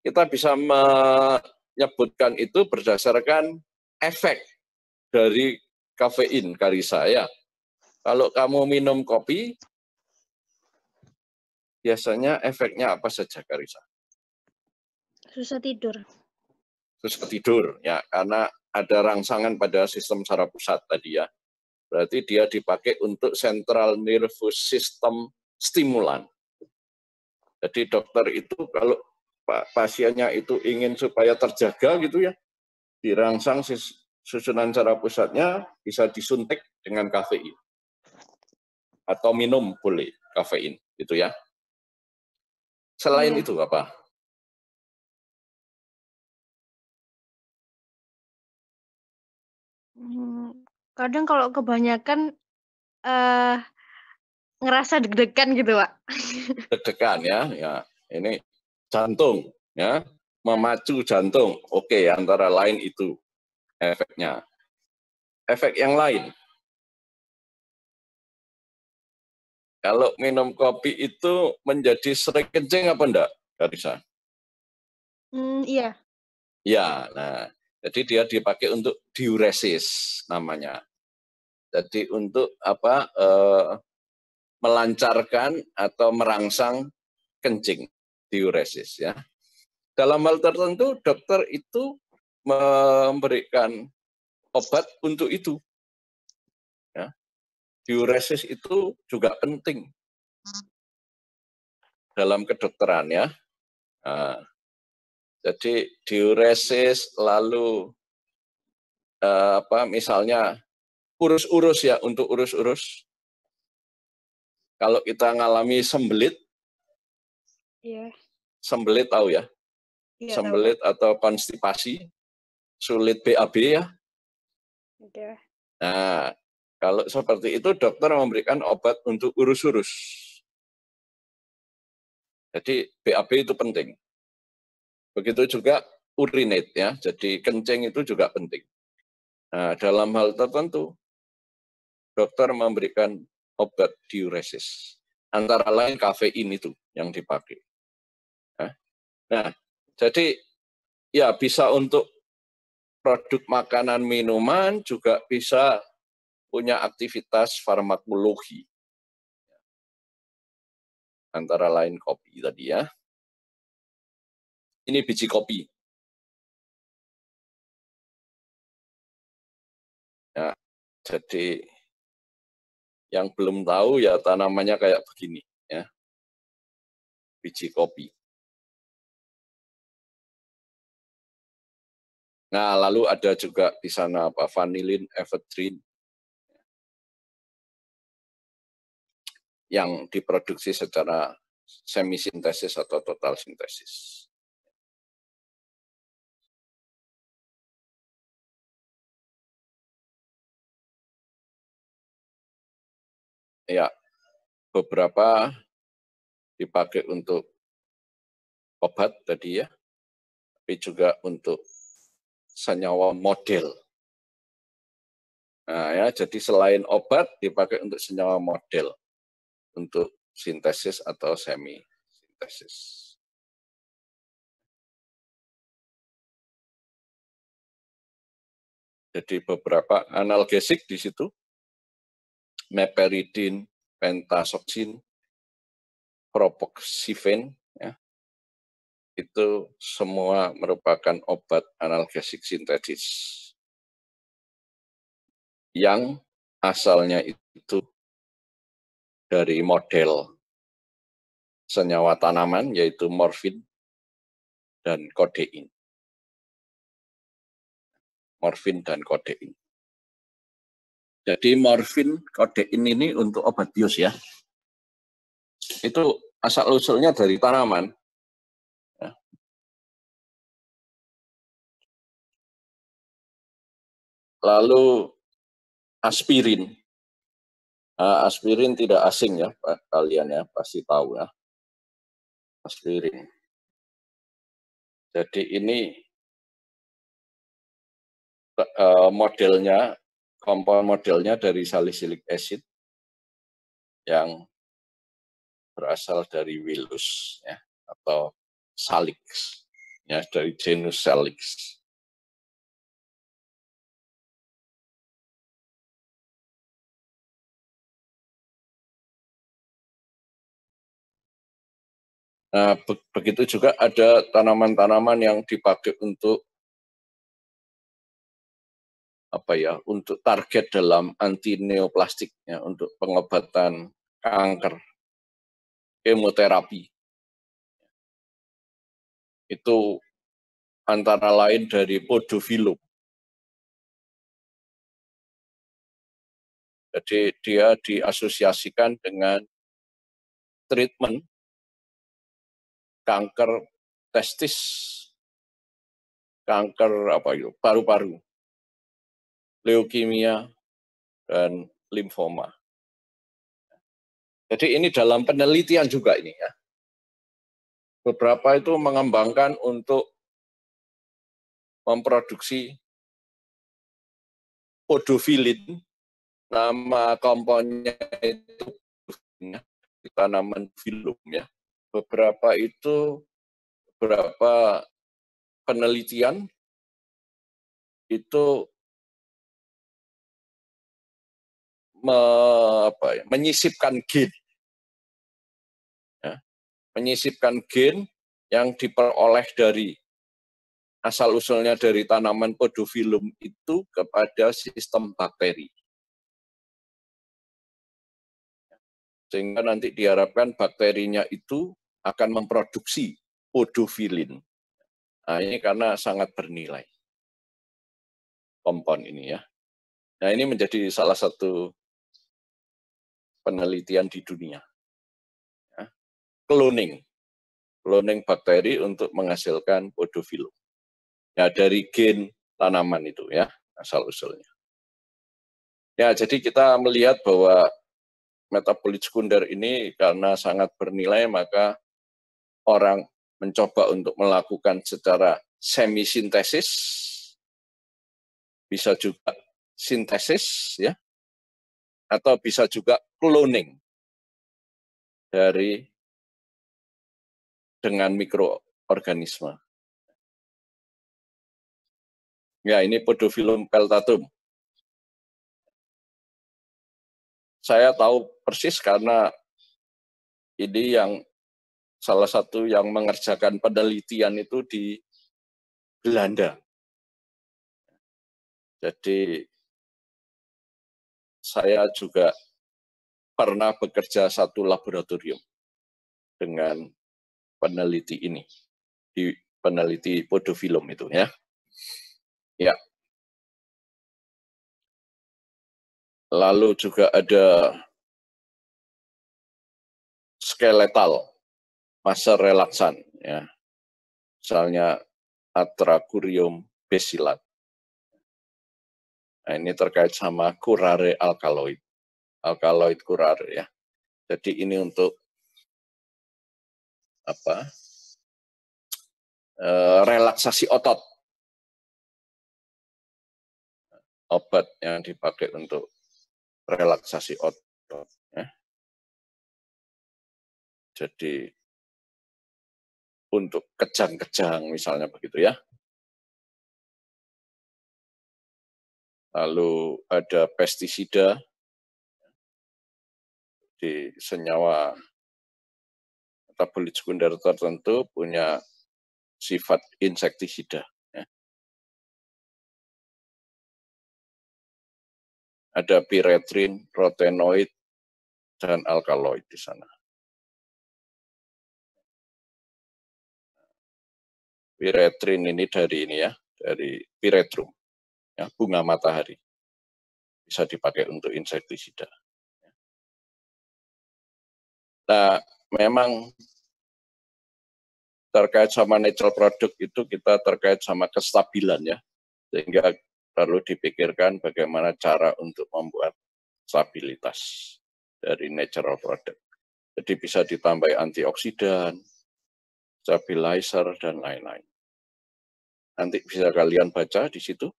kita bisa menyebutkan itu berdasarkan efek dari kafein, Karisa ya. Kalau kamu minum kopi, biasanya efeknya apa saja, Karisa? Susah tidur. Susah tidur, ya, karena ada rangsangan pada sistem saraf pusat tadi ya. Berarti dia dipakai untuk central nervous system stimulan. Jadi dokter itu kalau pasiennya itu ingin supaya terjaga gitu ya, dirangsang susunan saraf pusatnya bisa disuntik dengan kafein. Atau minum boleh kafein gitu ya. Selain itu apa? Kadang kalau kebanyakan ngerasa deg-degan gitu, Pak. Deg-degan ya. Ini jantung ya, memacu jantung. Oke, antara lain itu efeknya. Efek yang lain. Kalau minum kopi itu menjadi sering kencing apa enggak, Karisa? Iya. Ya, nah, jadi dia dipakai untuk diuresis namanya. Jadi untuk apa? Melancarkan atau merangsang kencing, diuresis ya. Dalam hal tertentu dokter itu memberikan obat untuk itu. Ya. Diuresis itu juga penting dalam kedokteran ya. Nah, jadi diuresis lalu misalnya urus-urus ya, untuk urus-urus. Kalau kita ngalami sembelit, sembelit tahu ya, sembelit atau konstipasi, sulit BAB ya. Nah, kalau seperti itu dokter memberikan obat untuk urus-urus. Jadi BAB itu penting. Begitu juga urinate ya, jadi kencing itu juga penting. Nah, dalam hal tertentu dokter memberikan obat diuresis. Antara lain kafein itu yang dipakai. Nah, jadi ya bisa untuk produk makanan minuman, juga bisa punya aktivitas farmakologi. Antara lain kopi tadi ya. Ini biji kopi. Ya, jadi yang belum tahu ya tanamannya kayak begini ya. Biji kopi. Nah, lalu ada juga di sana apa? Vanillin, ephedrine yang diproduksi secara semisintesis atau total sintesis. Ya, beberapa dipakai untuk obat tadi ya, tapi juga untuk senyawa model. Nah ya, jadi selain obat dipakai untuk senyawa model, untuk sintesis atau semi sintesis. Jadi beberapa analgesik di situ, meperidin, pentasoksin, propoxifen, ya, itu semua merupakan obat analgesik sintetis yang asalnya itu dari model senyawa tanaman, yaitu morfin dan kodein. Morfin dan kodein. Jadi morfin, kodein ini untuk obat bius ya. Itu asal-usulnya dari tanaman. Ya. Lalu aspirin. Aspirin tidak asing ya, kalian ya pasti tahu ya. Aspirin. Jadi ini modelnya, kompon modelnya dari salicylic acid yang berasal dari Willus ya, atau Salix ya, dari genus Salix. Nah, begitu juga ada tanaman-tanaman yang dipakai untuk apa ya, untuk target dalam anti neoplastik ya, untuk pengobatan kanker, kemoterapi. Itu antara lain dari podofilum. Jadi dia diasosiasikan dengan treatment kanker testis, kanker paru-paru, leukemia, dan limfoma. Jadi ini dalam penelitian juga ini ya. Beberapa itu mengembangkan untuk memproduksi podofilin, nama komponennya itu di tanaman filum ya. Beberapa penelitian itu menyisipkan gen, ya, menyisipkan gen yang diperoleh dari asal-usulnya dari tanaman podofilum itu kepada sistem bakteri. Sehingga nanti diharapkan bakterinya itu akan memproduksi podofilin. Nah, ini karena sangat bernilai kompon ini ya. Nah, ini menjadi salah satu penelitian di dunia. Ya. Cloning bakteri untuk menghasilkan podofilum. Ya, dari gen tanaman itu ya, asal-usulnya. Ya, jadi kita melihat bahwa metabolit sekunder ini karena sangat bernilai, maka orang mencoba untuk melakukan secara semi-sintesis, bisa juga sintesis, ya, atau bisa juga cloning dengan mikroorganisme. Ya, ini podofilum peltatum. Saya tahu persis karena ini yang salah satu yang mengerjakan penelitian itu di Belanda. Jadi saya juga pernah bekerja satu laboratorium dengan peneliti ini, di peneliti podofilum itu ya. Ya. Lalu juga ada skeletal, massa relaksan ya. Misalnya Atracurium basilat. Nah, ini terkait sama curare alkaloid. Alkaloid curare ya. Jadi ini untuk relaksasi otot. Obat yang dipakai untuk relaksasi otot. Ya. Jadi untuk kejang-kejang misalnya begitu ya. Lalu ada pestisida di senyawa metabolit sekunder tertentu punya sifat insektisida. Ya. Ada piretrin, rotenoid, dan alkaloid di sana. Piretrin ini dari piretrum, ya, bunga matahari. Bisa dipakai untuk insektisida. Nah, memang terkait sama natural product itu kita terkait sama kestabilan ya, sehingga perlu dipikirkan bagaimana cara untuk membuat stabilitas dari natural product. Jadi bisa ditambah antioksidan, stabilizer, dan lain-lain. Nanti bisa kalian baca di situ.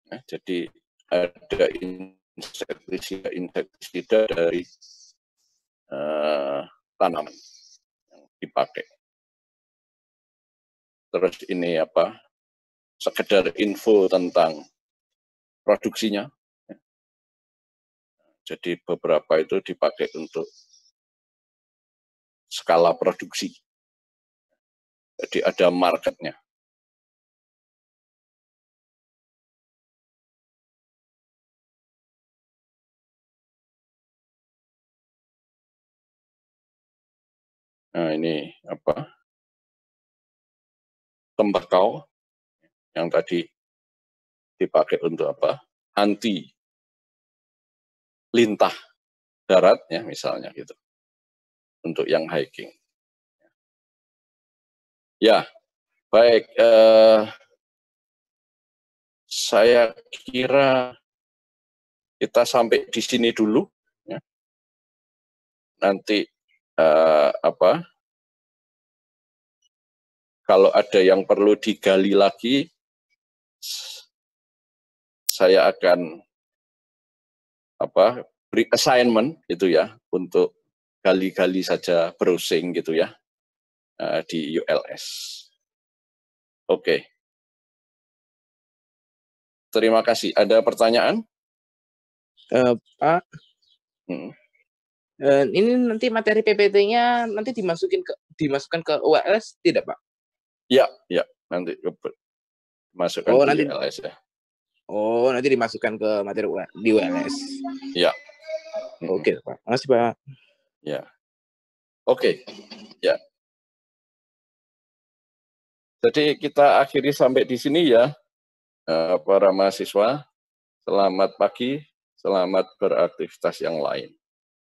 Nah, jadi ada insektisida dari tanaman yang dipakai. Terus ini sekedar info tentang produksinya. Jadi beberapa itu dipakai untuk skala produksi. Jadi ada marketnya. Nah, ini tembakau yang tadi dipakai untuk apa? Anti lintah darat ya misalnya gitu. Untuk yang hiking. Ya, baik. Saya kira kita sampai di sini dulu. Ya. Nanti kalau ada yang perlu digali lagi, saya akan beri assignment gitu ya untuk gali-gali saja browsing gitu ya di ULS. Oke. Terima kasih. Ada pertanyaan? Pak, ini nanti materi PPT-nya nanti dimasukkan ke ULS tidak, Pak? Ya, nanti masukkan ke nanti ULS ya. Nanti dimasukkan ke materi di ULS. Ya. Oke, Pak. Makasih, Pak. Ya. Oke. Ya. Jadi kita akhiri sampai di sini ya, para mahasiswa. Selamat pagi, selamat beraktivitas yang lain.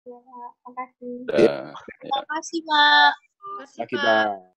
Ya, makasih. Ya. Makasih, Pak. Makasih, Pak.